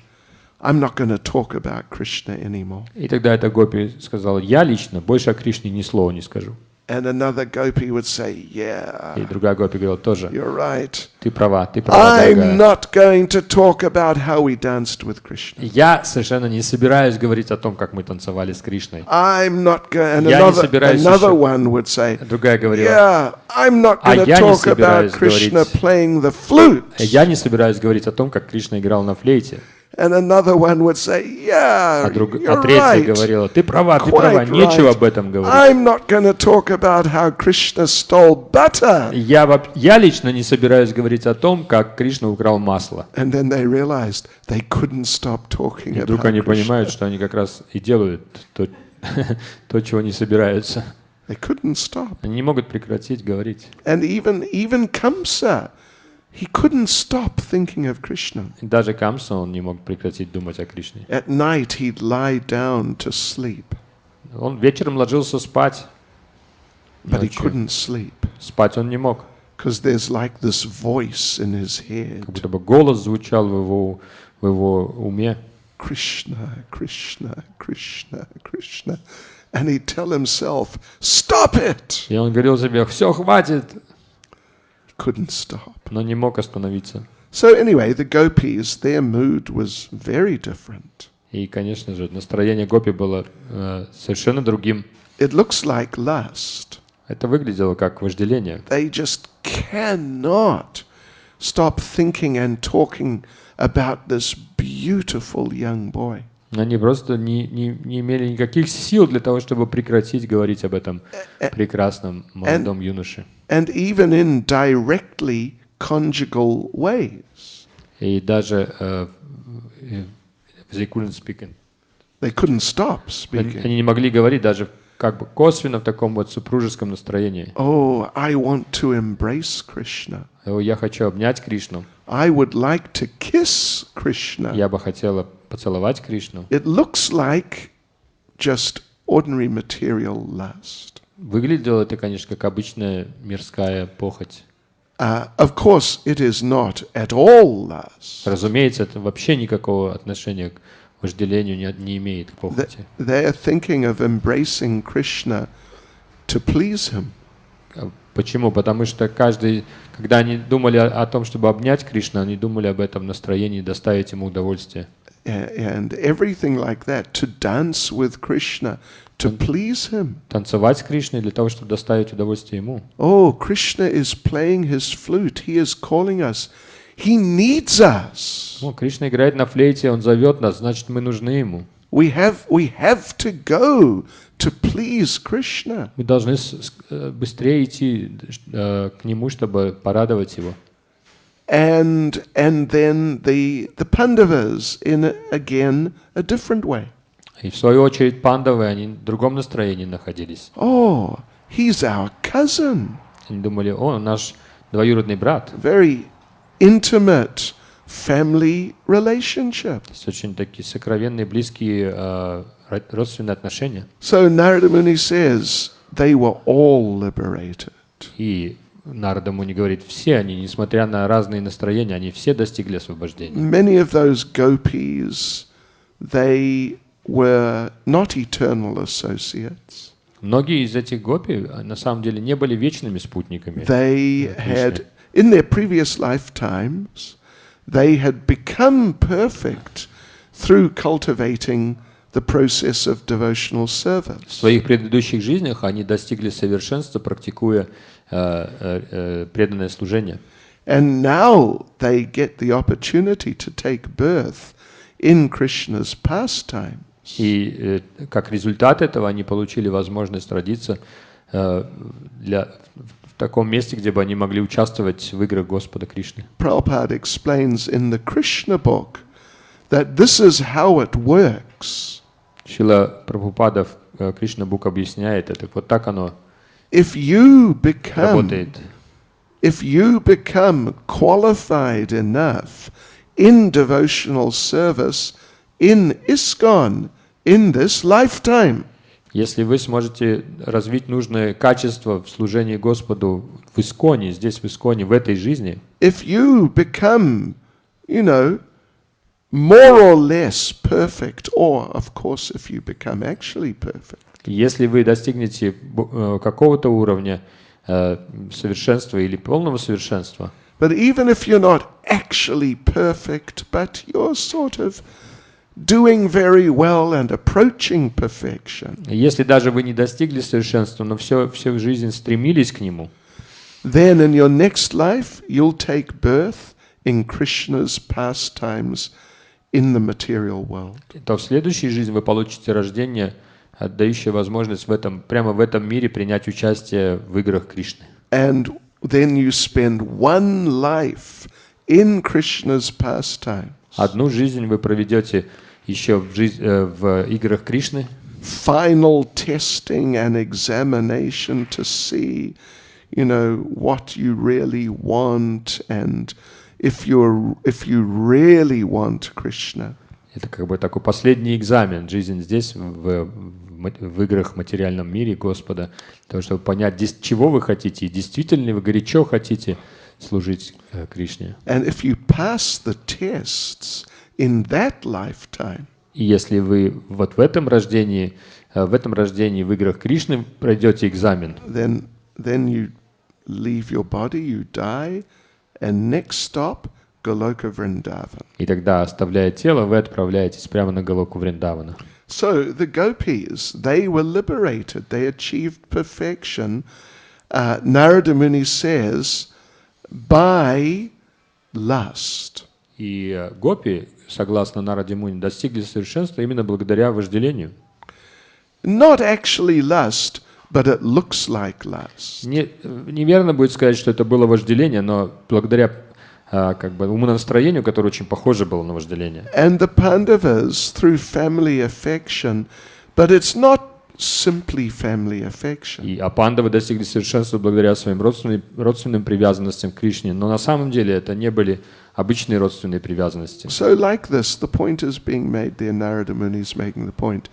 I'm not going to talk about Krishna anymore. И тогда эта гопи сказала, я лично больше о Кришне ни слова не скажу. And another gopi would say, И yeah, другая гопи говорила тоже, you're right. ты права, I'm дорогая. not going to talk about how we danced with Krishna. Я совершенно не собираюсь говорить о том, как мы танцевали с Кришной. I'm not going. And Я не собираюсь another еще- one would say, Другая говорила, yeah, I'm not А going to я не talk собираюсь about Krishna говорить. playing the flute. я не собираюсь говорить о том, как Кришна играл на флейте. And another one would say, yeah, А you're третья right. говорила, ты права, Quite нечего right. об этом говорить. I'm not going to talk about how Krishna stole butter. Я лично не собираюсь говорить о том, как Кришна украл масло. And then they realized they couldn't stop talking И вдруг about они Krishna. понимают, что они как раз и делают то, чего не собираются. They couldn't stop. Они не могут прекратить говорить. And even Kamsa, he couldn't stop thinking of Krishna. И даже Камса, он не мог прекратить думать о Кришне. At night he'd lie down to sleep, Он вечером ложился спать. but he Ночью. couldn't sleep Спать он не мог. because there's like this voice in his Как head. будто бы голос звучал в его уме. Krishna, Krishna, Krishna, Krishna. And he'd tell himself, stop it! И он говорил себе, все, хватит. He couldn't stop. Но не мог остановиться. So anyway, the gopis, their mood was very different. И, конечно же, настроение гопи было совершенно другим. It looks like lust. Это выглядело как вожделение. They just cannot stop thinking and talking about this beautiful young boy. Они просто не имели никаких сил для того, чтобы прекратить говорить об этом прекрасном молодом юноше. And even in directly conjugal ways. И даже they couldn't speak. They couldn't stop Они speaking. не могли говорить даже как бы косвенно в таком вот супружеском настроении. Oh, I want to embrace Krishna. Я хочу обнять Кришну. I would like to kiss Krishna. Я бы хотела поцеловать Кришну. It looks like just ordinary material lust. Выглядело это, конечно, как обычная мирская похоть. Of course, it is not at all lust. Разумеется, это вообще никакого отношения к вожделению не имеет, к похоти. They are thinking of embracing Krishna to please him. Почему? Потому что когда они думали о том, чтобы обнять Кришну, они думали об этом настроении, доставить ему удовольствие. And everything like that, to dance with Krishna, to please him. Танцевать с Кришной для того, чтобы доставить удовольствие ему. Oh, Krishna is playing his flute. He is calling us. He needs us. Кришна играет на флейте, он зовет нас, значит, мы нужны ему. We have to go to please Krishna. Мы должны быстрее идти к нему, чтобы порадовать его. And then the Pandavas in again a different way. И в свою очередь пандавы, они в другом настроении находились. Oh, he's our cousin. Они думали, наш двоюродный брат. Very intimate family relationship. Это очень такие сокровенные, близкие родственные отношения. So Narada Muni says they were all liberated. И Нарада Муни говорит, все они, несмотря на разные настроения, они все достигли освобождения. Many of those gopis, they were not eternal associates. Многие из этих гопи на самом деле не были вечными спутниками. They had, in their previous lifetimes, they had become perfect through cultivating the process of devotional В service. своих предыдущих жизнях они достигли совершенства, практикуя преданное служение. And now they get the opportunity to take birth in Krishna's pastimes. И как результат этого они получили возможность родиться в таком месте, где бы они могли участвовать в играх Господа Кришны. Prabhupada explains in the Krishna book that this is how it works. Шрила Прабхупада в Кришна Бук объясняет это. Вот так оно If you работает. become qualified enough in devotional service in ISKCON in this lifetime, Если вы сможете развить нужное качество в служении Господу в Исконе, здесь в Исконе, в этой жизни, if you become, you know, more or less perfect, or, of course, if you become actually perfect, если вы достигнете какого-то уровня совершенства или полного совершенства, but even if you're not actually perfect, but you're sort of doing very well and approaching perfection, если даже вы не достигли совершенства, но всю жизнь стремились к нему, then in your next life you'll take birth in Krishna's pastimes in the material world. то в следующей жизни вы получите рождение, дающее возможность прямо в этом мире принять участие в играх Кришны. And then you spend one life in Krishna's pastimes, Одну жизнь вы проведете еще в играх Кришны, final testing and examination to see, you know, what you really want, and if you really want Krishna. это как бы такой последний экзамен, жизнь здесь, в играх в материальном мире Господа, для того, чтобы понять, чего вы хотите, и действительно ли вы горячо хотите служить Кришне. And if you pass the tests in that lifetime, И если вы вот в этом рождении в играх Кришны пройдете экзамен, then you leave your body, you die, and next stop, Goloka Vrindavan. и тогда, оставляя тело, вы отправляетесь прямо на Галоку Вриндавана. So the gopis, they were liberated. They achieved perfection. Narada Muni says, by lust. И гопи, согласно Нараде Муни, достигли совершенства именно благодаря вожделению. Not actually lust, but it looks like lust. Неверно будет сказать, что это было вожделение, но благодаря как бы умонастроению, которое очень похоже было на вожделение. And the Pandavas through family affection, but it's not simply family affection. А пандавы достигли совершенства благодаря своим родственным привязанностям к Кришне, но на самом деле это не были обычные родственные привязанности. So like this, the point is being made there, Narada Muni is making the point,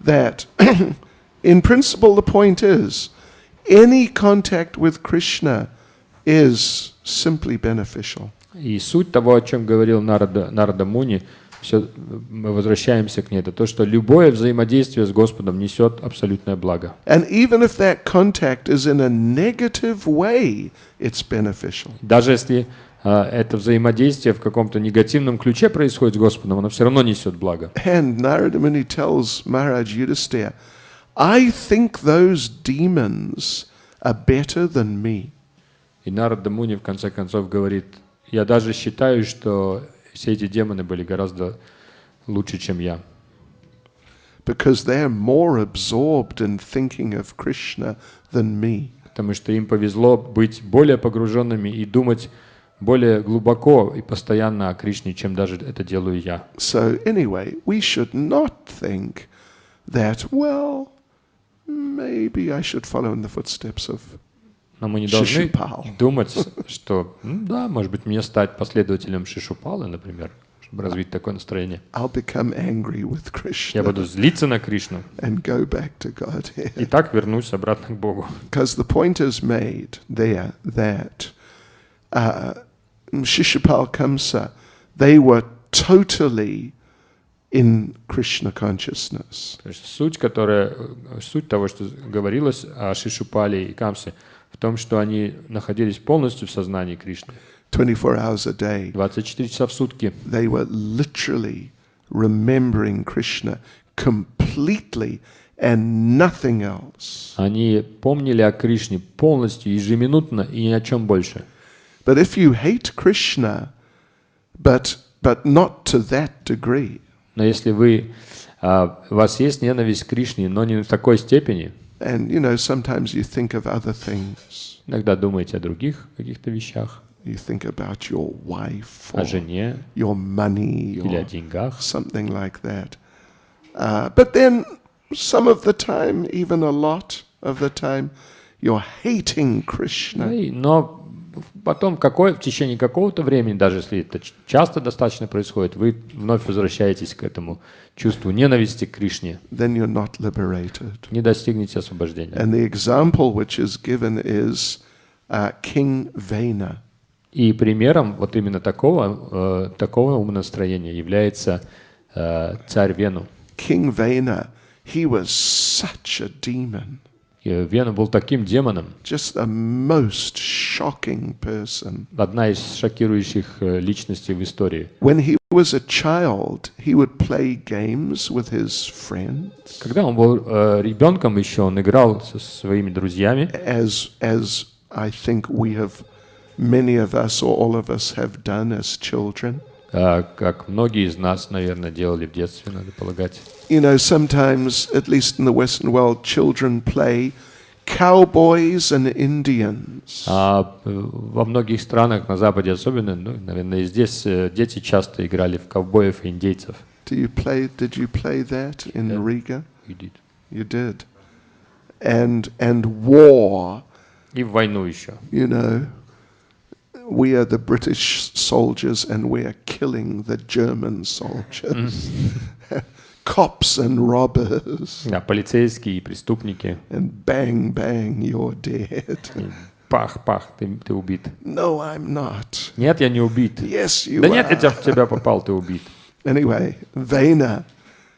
that in principle the point is, any contact with Krishna is simply beneficial. И суть того, о чем говорил Нарада Муни, все мы возвращаемся к ней, это то, что любое взаимодействие с Господом несет абсолютное благо. And even if that contact is in a negative way, it's beneficial. Даже если это взаимодействие в каком-то негативном ключе происходит с Господом, оно все равно несет благо. And Narada Muni tells Maharaj Yudhisthira, I think those demons are better than me. И Нарада Муни в конце концов говорит, я даже считаю, что все эти демоны были гораздо лучше, чем я. Because they're more absorbed in thinking of Krishna than me. Потому что им повезло быть более погруженными и думать более глубоко и постоянно о Кришне, чем даже это делаю я. So anyway, we should not think that, well, maybe I should follow in the footsteps of Но мы не должны Шишупал. думать, что, да, может быть, мне стать последователем Шишупалы, например, чтобы развить такое настроение. I'll become angry with Я Krishna буду злиться на Кришну and go back to и Godhead. так вернусь обратно к Богу. Because the point is made there that Shishupal Kamsa, they were totally in Krishna consciousness. То есть суть того, что говорилось о Шишупале и Камсе, в том, что они находились полностью в сознании Кришны. 24 hours a day. 24 часа в сутки. They were literally remembering Krishna completely and nothing else. Они помнили о Кришне полностью, ежеминутно и ни о чем больше. But if you hate Krishna, but not to that degree, Но если у вас есть ненависть к Кришне, но не в такой степени, and you know, sometimes you think of other things. иногда думаете о других каких-то вещах, You think about your wife о or жене your money или о or деньгах. something like that. But then some of the time, even a lot of the time, you're hating Krishna. Но потом в течение какого-то времени, даже если это часто достаточно происходит, вы вновь возвращаетесь к этому чувству ненависти к Кришне. Then you're not liberated. Не достигнете освобождения. And the example which is given is King Vena. И примером вот именно такого умонастроения является царь Вену. King Vena, he was such a demon. И Вену был таким демоном. Just the most shocking person. Одна из шокирующих личностей в истории. When he was a child, he would play games with his friends. Когда он был ребенком еще, он играл со своими друзьями. As I think many of us or all of us have done as children. Как многие из нас, наверное, делали в детстве, надо полагать. You know, sometimes, at least in the Western world, children play cowboys and Indians. Во многих странах, на Западе особенно, наверное, и здесь дети часто играли в ковбоев и индейцев. Did you play that in Riga? We did. You did. And war. И в войну еще. You know, we are the British soldiers and we are killing the German soldiers. Cops and robbers. Да, полицейские и преступники. And bang, bang, you're dead. Пах, ты убит. No, I'm not. Нет, я не убит. Yes, you Да are. нет, я в тебя попал, ты убит. Anyway, Vena,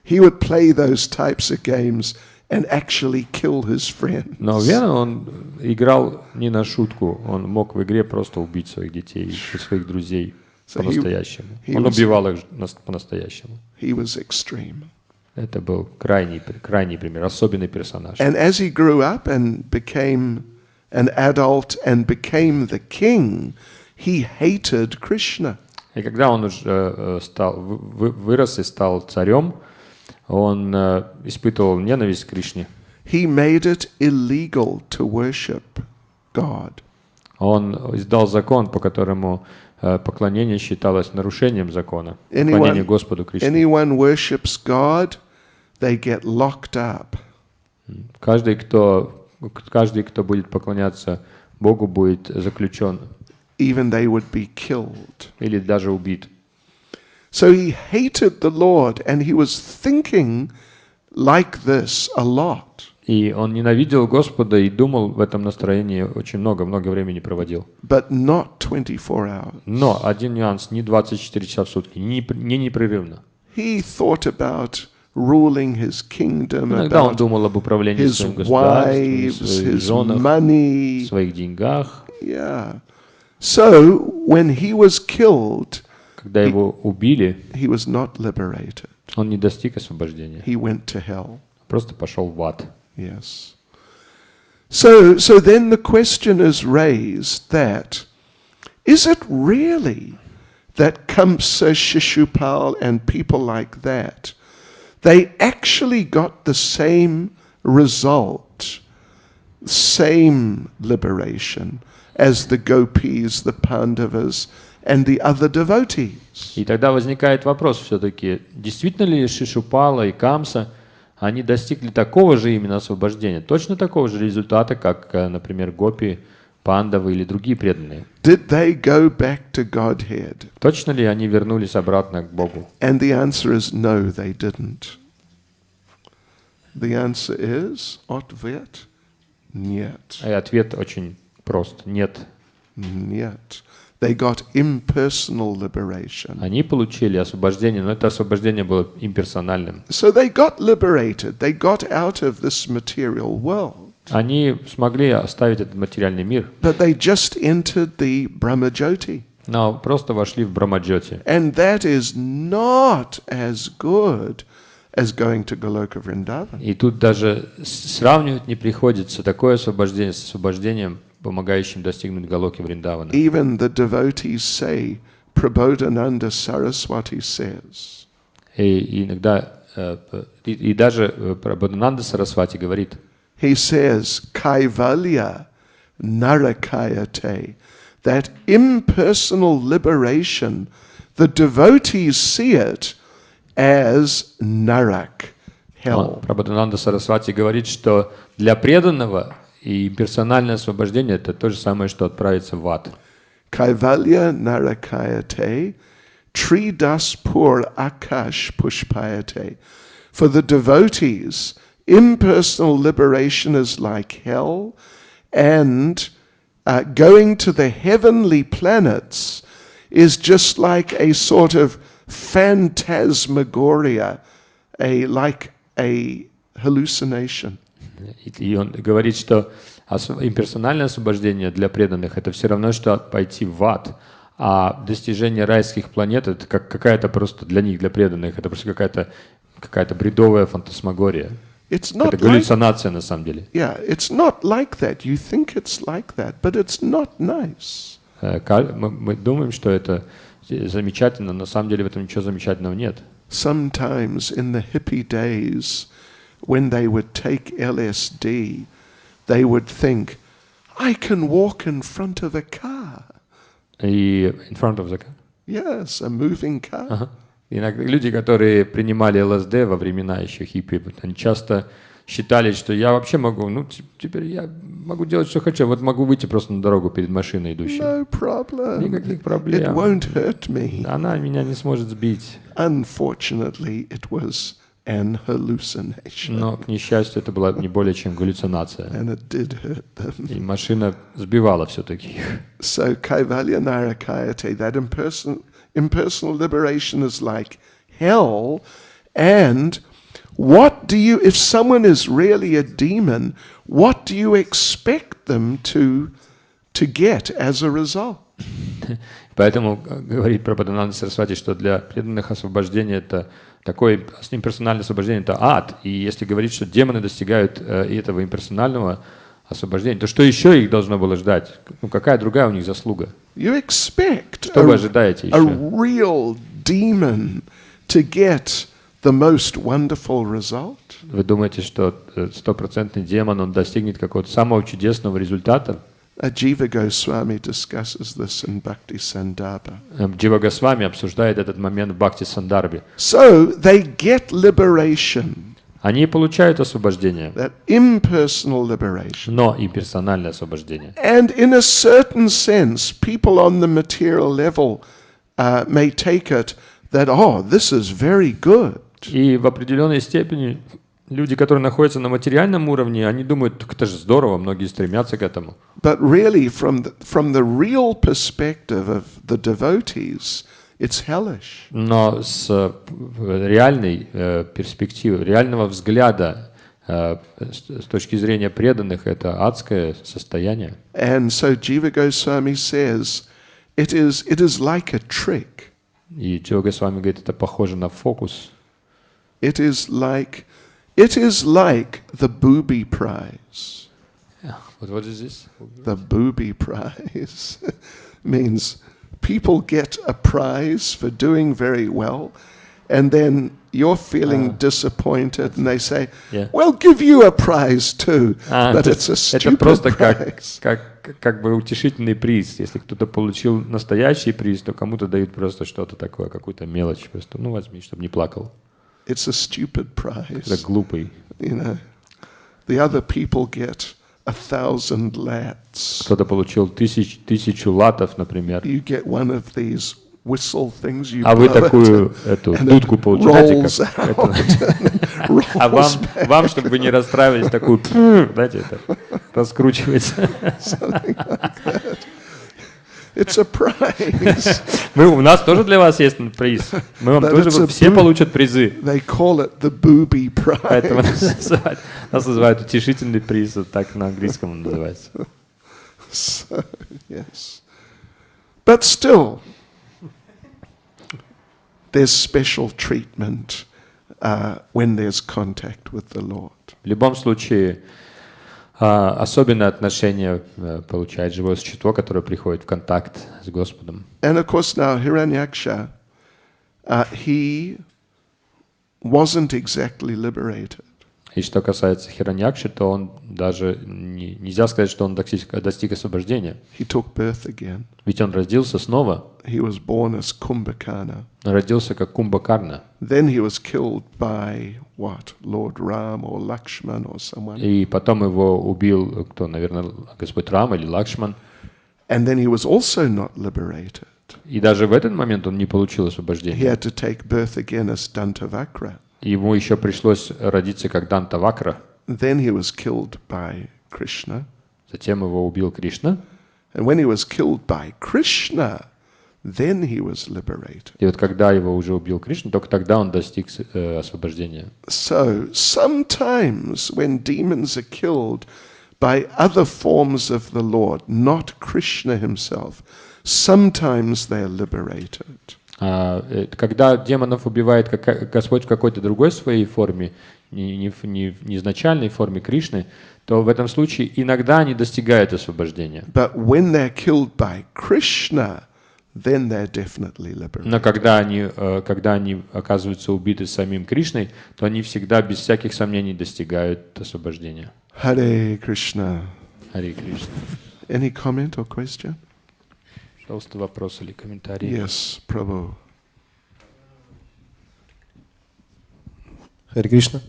he would play those types of games and actually kill his friends. Но Вена, он играл не на шутку. Он мог в игре просто убить своих детей и своих друзей по-настоящему. Он убивал их по-настоящему. He was extreme. Это был крайний пример, особенный персонаж. And as he grew up and became an adult and became the king, he hated Krishna. И когда он уже вырос и стал царем, он испытывал ненависть к Кришне. He made it illegal to worship God. Он издал закон, по которому поклонение считалось нарушением закона. Поклонение Господу Кришне. Anyone worships God, they get locked up. Каждый, кто будет поклоняться Богу, будет заключен. Even they would be killed. Или даже убит. So he hated the Lord, and he was thinking like this a lot. И он ненавидел Господа и думал в этом настроении очень много времени проводил. But not 24 hours. Но один нюанс, не 24 часа в сутки, не непрерывно. He thought about ruling his kingdom, Иногда он about думал об управлении his своим государством, wives, своих his женах, money. своих деньгах. Yeah. So when he was killed, Когда его убили, he was not liberated. он не достиг освобождения. He went to hell. Просто пошел в ад. Yes. So then the question is raised that, is it really that Kamsa, Shishupal and people like that, they actually got the same result, same liberation as the gopis, the Pandavas and the other devotees? И тогда возникает вопрос все-таки, действительно ли Шишупала и Камса, они достигли такого же именно освобождения, точно такого же результата, как, например, гопи, пандавы или другие преданные? Did they go back to Godhead? Точно ли они вернулись обратно к Богу? And the answer is no, they didn't. The answer is, ответ, нет. И ответ очень прост. Нет. Нет. They got impersonal liberation. Они получили освобождение, но это освобождение было имперсональным. So they got liberated. They got out of this material world. Они смогли оставить этот материальный мир, But they just entered the Brahmajyoti. но просто вошли в Брамаджоти. And that is not as good as going to Goloka Vrindavan. И тут даже сравнивать не приходится такое освобождение с освобождением, помогающим достигнуть Галоки Вриндавана. Even the devotees say, Prabodhananda Saraswati says. И иногда, и даже Прабодхананда Сарасвати говорит, He says, Kaivalya Narakayate, that impersonal liberation, the devotees see it as Narak, hell. Прабодхананда Сарасвати говорит, что для преданного и персональное освобождение это то же самое, что отправиться в ад. Kaivalya Narakayate, Tridas Pur Akash Pushpayate. For the devotees, impersonal liberation is like hell, and going to the heavenly planets is just like a sort of phantasmagoria, like a hallucination. И он говорит, что имперсональное освобождение для преданных — это все равно, что пойти в ад, а достижение райских планет — это как какая-то просто для них, для преданных, это просто какая-то бредовая фантасмагория. Это галлюцинация на самом деле. Yeah, it's not like that. You think it's like that, but it's not nice. Мы думаем, что это замечательно, но на самом деле в этом ничего замечательного нет. Sometimes in the hippie days, when they would take LSD, they would think, I can walk in front of a car. И in front of the car? Yes, a moving car. Ага. Иногда люди, которые принимали ЛСД во времена еще хиппи, они часто считали, что я вообще могу, теперь я могу делать, что хочу, вот могу выйти просто на дорогу перед машиной идущей. No problem. Никаких проблем. It won't hurt me. Она меня не сможет сбить. Unfortunately, it was an hallucination. Но, к несчастью, это была не более чем галлюцинация. And it did hurt them. И машина сбивала все-таки. So Kaivalya Narakayate, that impersonal liberation is like hell. And what do you, if someone is really a demon, what do you expect them to get as a result? Поэтому говорит Прабхупада Сарасвати, что для преданных освобождение это такое имперсональное освобождение — это ад. И если говорить, что демоны достигают этого имперсонального освобождения, то что еще их должно было ждать? Какая другая у них заслуга? You expect Что вы ожидаете еще? a real demon to get the most wonderful result? Вы думаете, что стопроцентный демон, он достигнет какого-то самого чудесного результата? Jiva Goswami discusses this in Bhakti Sandarbha. Джива Госвами обсуждает этот момент в Бхакти Сандарбе. So they get liberation, Они получают освобождение, that impersonal liberation. но имперсональное освобождение. And in a certain sense, people on the material level may take it that, oh, this is very good. И в определенной степени люди, которые находятся на материальном уровне, они думают, так это же здорово, многие стремятся к этому. But really, from the real perspective of the devotees, it's hellish. Но с реальной перспективы, реального взгляда, с точки зрения преданных, это адское состояние. And so Jiva Goswami says, it is like a trick. И Джива Госвами говорит, это похоже на фокус. It is like the booby prize. What is this? The booby prize means people get a prize for doing very well, and then you're feeling disappointed, and they say, Yeah. "Well, give you a prize too," but it's a Это stupid просто prize. как бы утешительный приз. Если кто-то получил настоящий приз, то кому-то дают просто что-то такое, какую-то мелочь. Просто, возьми, чтобы не плакал. It's a stupid prize. Это глупый. You know, the other people get 1,000 lats. Кто-то получил тысячу латов, например. You get one of these whistle things. You А вы blow it, такую эту and it дудку получаете, rolls как out and rolls а back. вам, чтобы вы не расстраивались, такую, знаете, это раскручивается. Something like that. It's a prize. У нас тоже для вас есть приз. Мы вам But тоже, it's a все получат призы. They call it the booby Поэтому prize. нас называют утешительный приз, вот так на английском он называется. So, yes. But still, there's special treatment when there's contact with the Lord. В любом случае, особенное отношение получает живое существо, которое приходит в контакт с Господом. And of course now Hiranyaksha, he wasn't exactly liberated. И что касается Хираньякши, то он даже нельзя сказать, что он достиг освобождения. He took birth again. Ведь он родился снова. He was born as Kumbhakarna. Он родился как Кумбакарна. Then he was killed by what? Lord Ram or Lakshman or someone. И потом его убил, кто, наверное, Господь Рам или Лакшман. And then he was also not liberated. И даже в этот момент он не получил He освобождения. had to take birth again as Dantavakra. Ему еще пришлось родиться как Дантавакра. Then he was killed by Krishna. Затем его убил Кришна. And when he was killed by Krishna, then he was liberated. И вот когда его уже убил Кришна, только тогда он достиг освобождения. So sometimes when demons are killed by other forms of the Lord, not Krishna himself, sometimes they are liberated. Когда демонов убивает Господь в какой-то другой своей форме, не в изначальной форме Кришны, то в этом случае иногда они достигают освобождения. But when they're killed by Krishna, then they're definitely liberated. Но когда они оказываются убиты самим Кришной, то они всегда без всяких сомнений достигают освобождения. Hare Krishna. Харе Кришна. Any comment or question? Пожалуйста, вопрос или комментарий. Yes, Prabhu. Харе Кришна.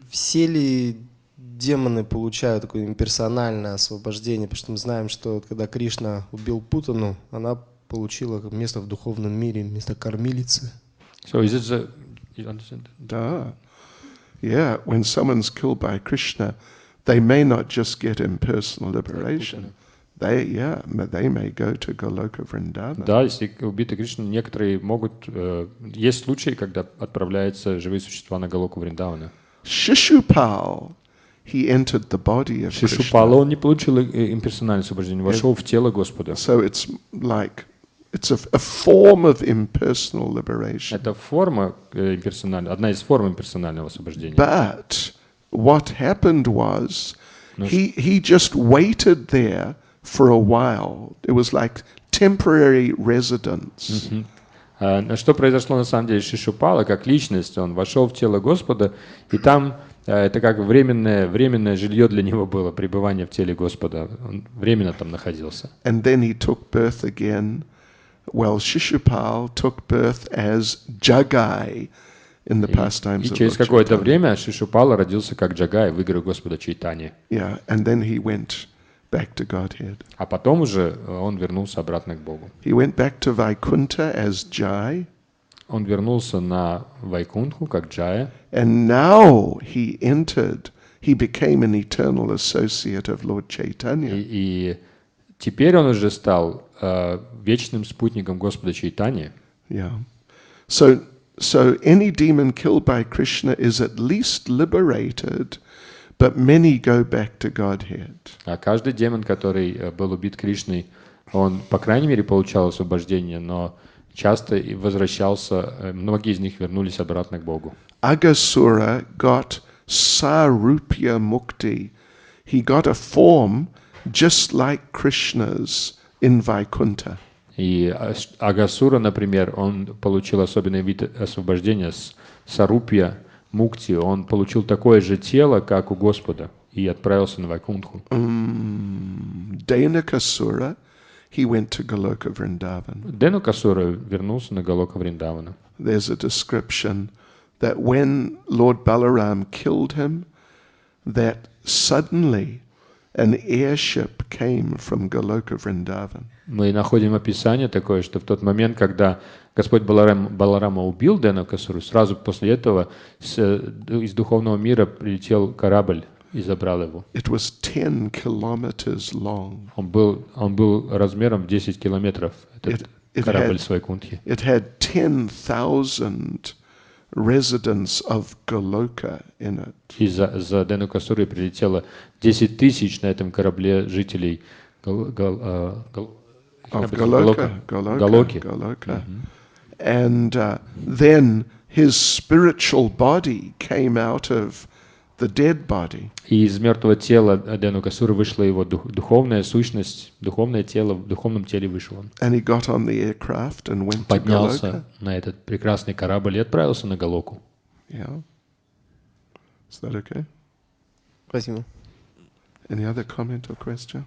Все ли демоны получают такое имперсональное освобождение? Потому что мы знаем, что вот когда Кришна убил Путану, она получила место в духовном мире, место кормилицы. So is it you understand? Da. Yeah, when someone's killed by Krishna, they may not just get impersonal liberation. They may go to Goloka Vrindavan. Да, если убиты Кришной, некоторые могут... есть случаи, когда отправляются живые существа на Галоку Вриндавана. Shishupal, he entered the body of Шишупала, Krishna. он не получил имперсональное освобождение, вошел в тело Господа. So it's a form of impersonal liberation. Это форма имперсональная, одна из форм имперсонального освобождения. But what happened was he just waited there for a while. It was like temporary residence. Что произошло на самом деле с Шишупала, как личность, он вошел в тело Господа, и там это как временное жилье для него было, пребывание в теле Господа. Он временно там находился. And then he took birth again. Well, Shishupal took birth as Jagai in the pastimes И of через Lord какое-то Chaitanya. время Шишупала родился как Джагай в играх Господа Чайтаньи. Yeah, and then he went back to Godhead. А потом уже он вернулся обратно к Богу. He went back to Vaikuntha as Jai, Он вернулся на Вайкунтху как Джая, and now he became an eternal associate of Lord Chaitanya. и теперь он уже стал вечным спутником Господа Чайтаньи. Yeah. So any demon killed by Krishna is at least liberated, but many go back to Godhead. А каждый демон, который был убит Кришной, он, по крайней мере, получал освобождение, но часто и возвращался, многие из них вернулись обратно к Богу. Agasura got Sarupya Mukti. He got a form just like Krishna's in Vaikuntha. И Агасура, например, он получил особенный вид освобождения с Сарупья Мукти. Он получил такое же тело, как у Господа, и отправился на Вайкунтху. Denakasura, he went to Goloka Vrindavan. Денукасура вернулся на Галока Вриндавана. There's a description that when Lord Balaram killed him, that suddenly an airship came from Goloka Vrindavan. Мы находим описание такое, что в тот момент, когда Господь Баларама убил Денукасуру, сразу после этого из духовного мира прилетел корабль и забрал его. It was 10 kilometers long. Он был размером в 10 километров, этот корабль с Вайкунтхи. It had 10,000 residents of Goloka in it. И за Денукасурой прилетело 10 тысяч на этом корабле жителей Галоки. And then his spiritual body came out of the dead body. И из мертвого тела Денукасуры вышла его духовная сущность, духовное тело, в духовном теле вышел он. And he got on the aircraft and went to Поднялся Goloka. на этот прекрасный корабль и отправился на Галоку. Yeah. Is that okay? Спасибо. Any other comment or question?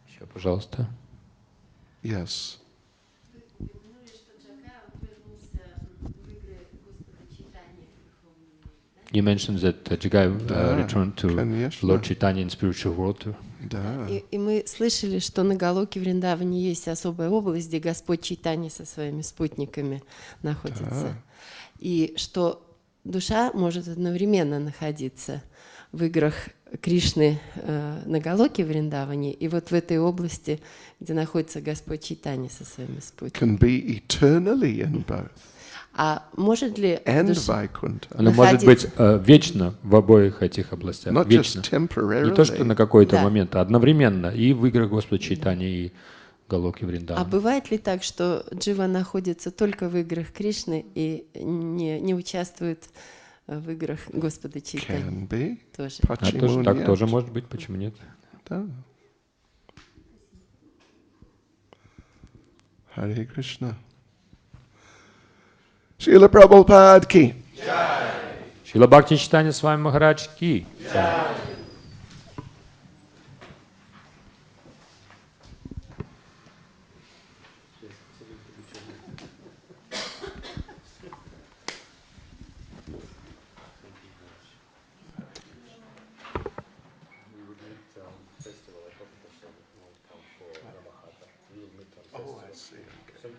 Еще, пожалуйста. Yes. You mentioned that Jagai returned to конечно. Lord Chaitanya in spiritual world too. Да. И мы слышали, что на Галоке Вриндаване есть особая область, где Господь Чайтанья со своими спутниками находится. Да. И что душа может одновременно находиться в играх Кришны на Галоке в Вриндаване, и вот в этой области, где находится Господь Чайтанья со своими спутниками. can be eternally in both. А может ли And душа Vaikuntha. Она может быть находиться... вечно в обоих этих областях, Not вечно. just Не то, что на temporarily. какой-то Да. момент, а одновременно и в играх Господа Чайтаньи, и Галоки А Вриндавана. бывает ли так, что джива находится только в играх Кришны и не участвует в играх Господа Чайтаньи? Can be. Тоже. А тоже, так тоже Pachimunyat. может быть, почему нет? Да. Hare Krishna. Srila Prabhupada ki. Шрила Бхакти Чайтанья с вами Махарадж Ки. Oh, I see. Okay.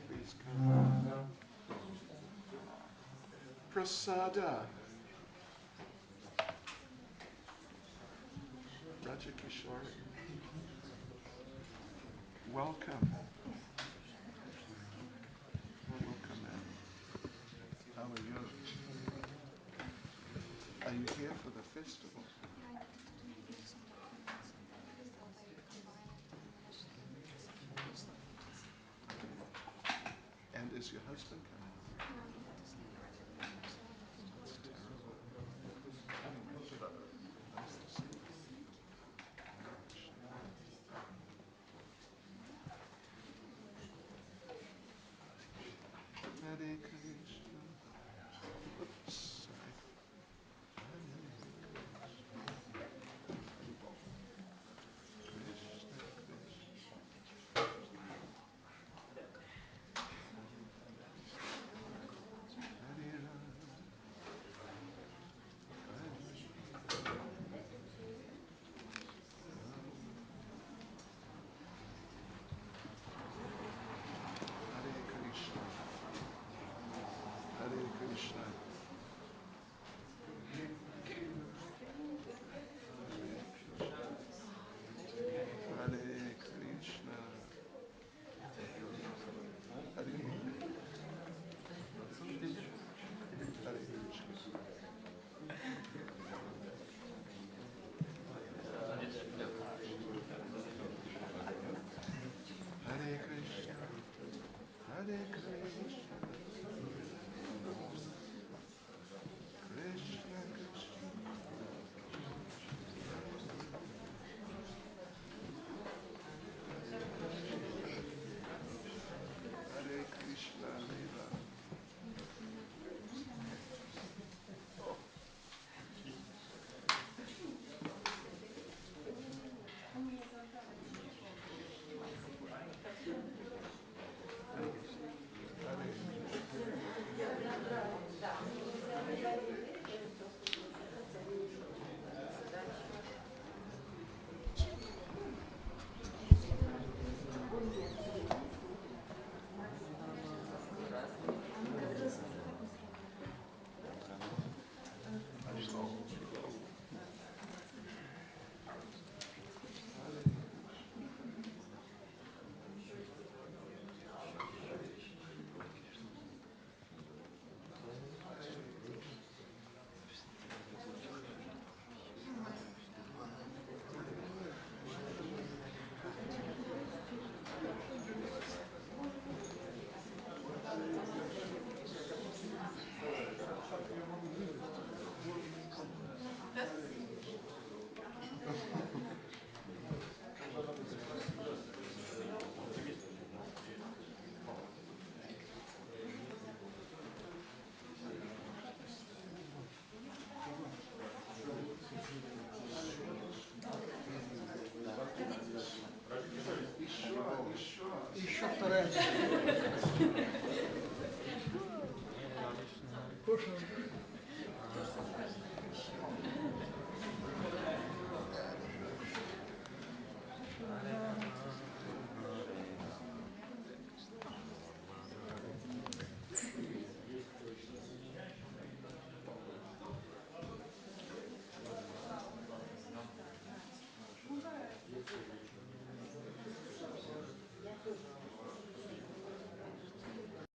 Please come. Prasada. Rajakishore. Welcome. Welcome, man. How are you? Are you here for the festival? And is your husband coming? It's terrible. Nice to see you. Hare Krishna. Oops, sorry. Krishna, Krishna. Hare Rama. Hare Krishna. Hare Krishna. Hare Krishna. Hare Hare Krishna. Hare Krishna. Hare Krishna.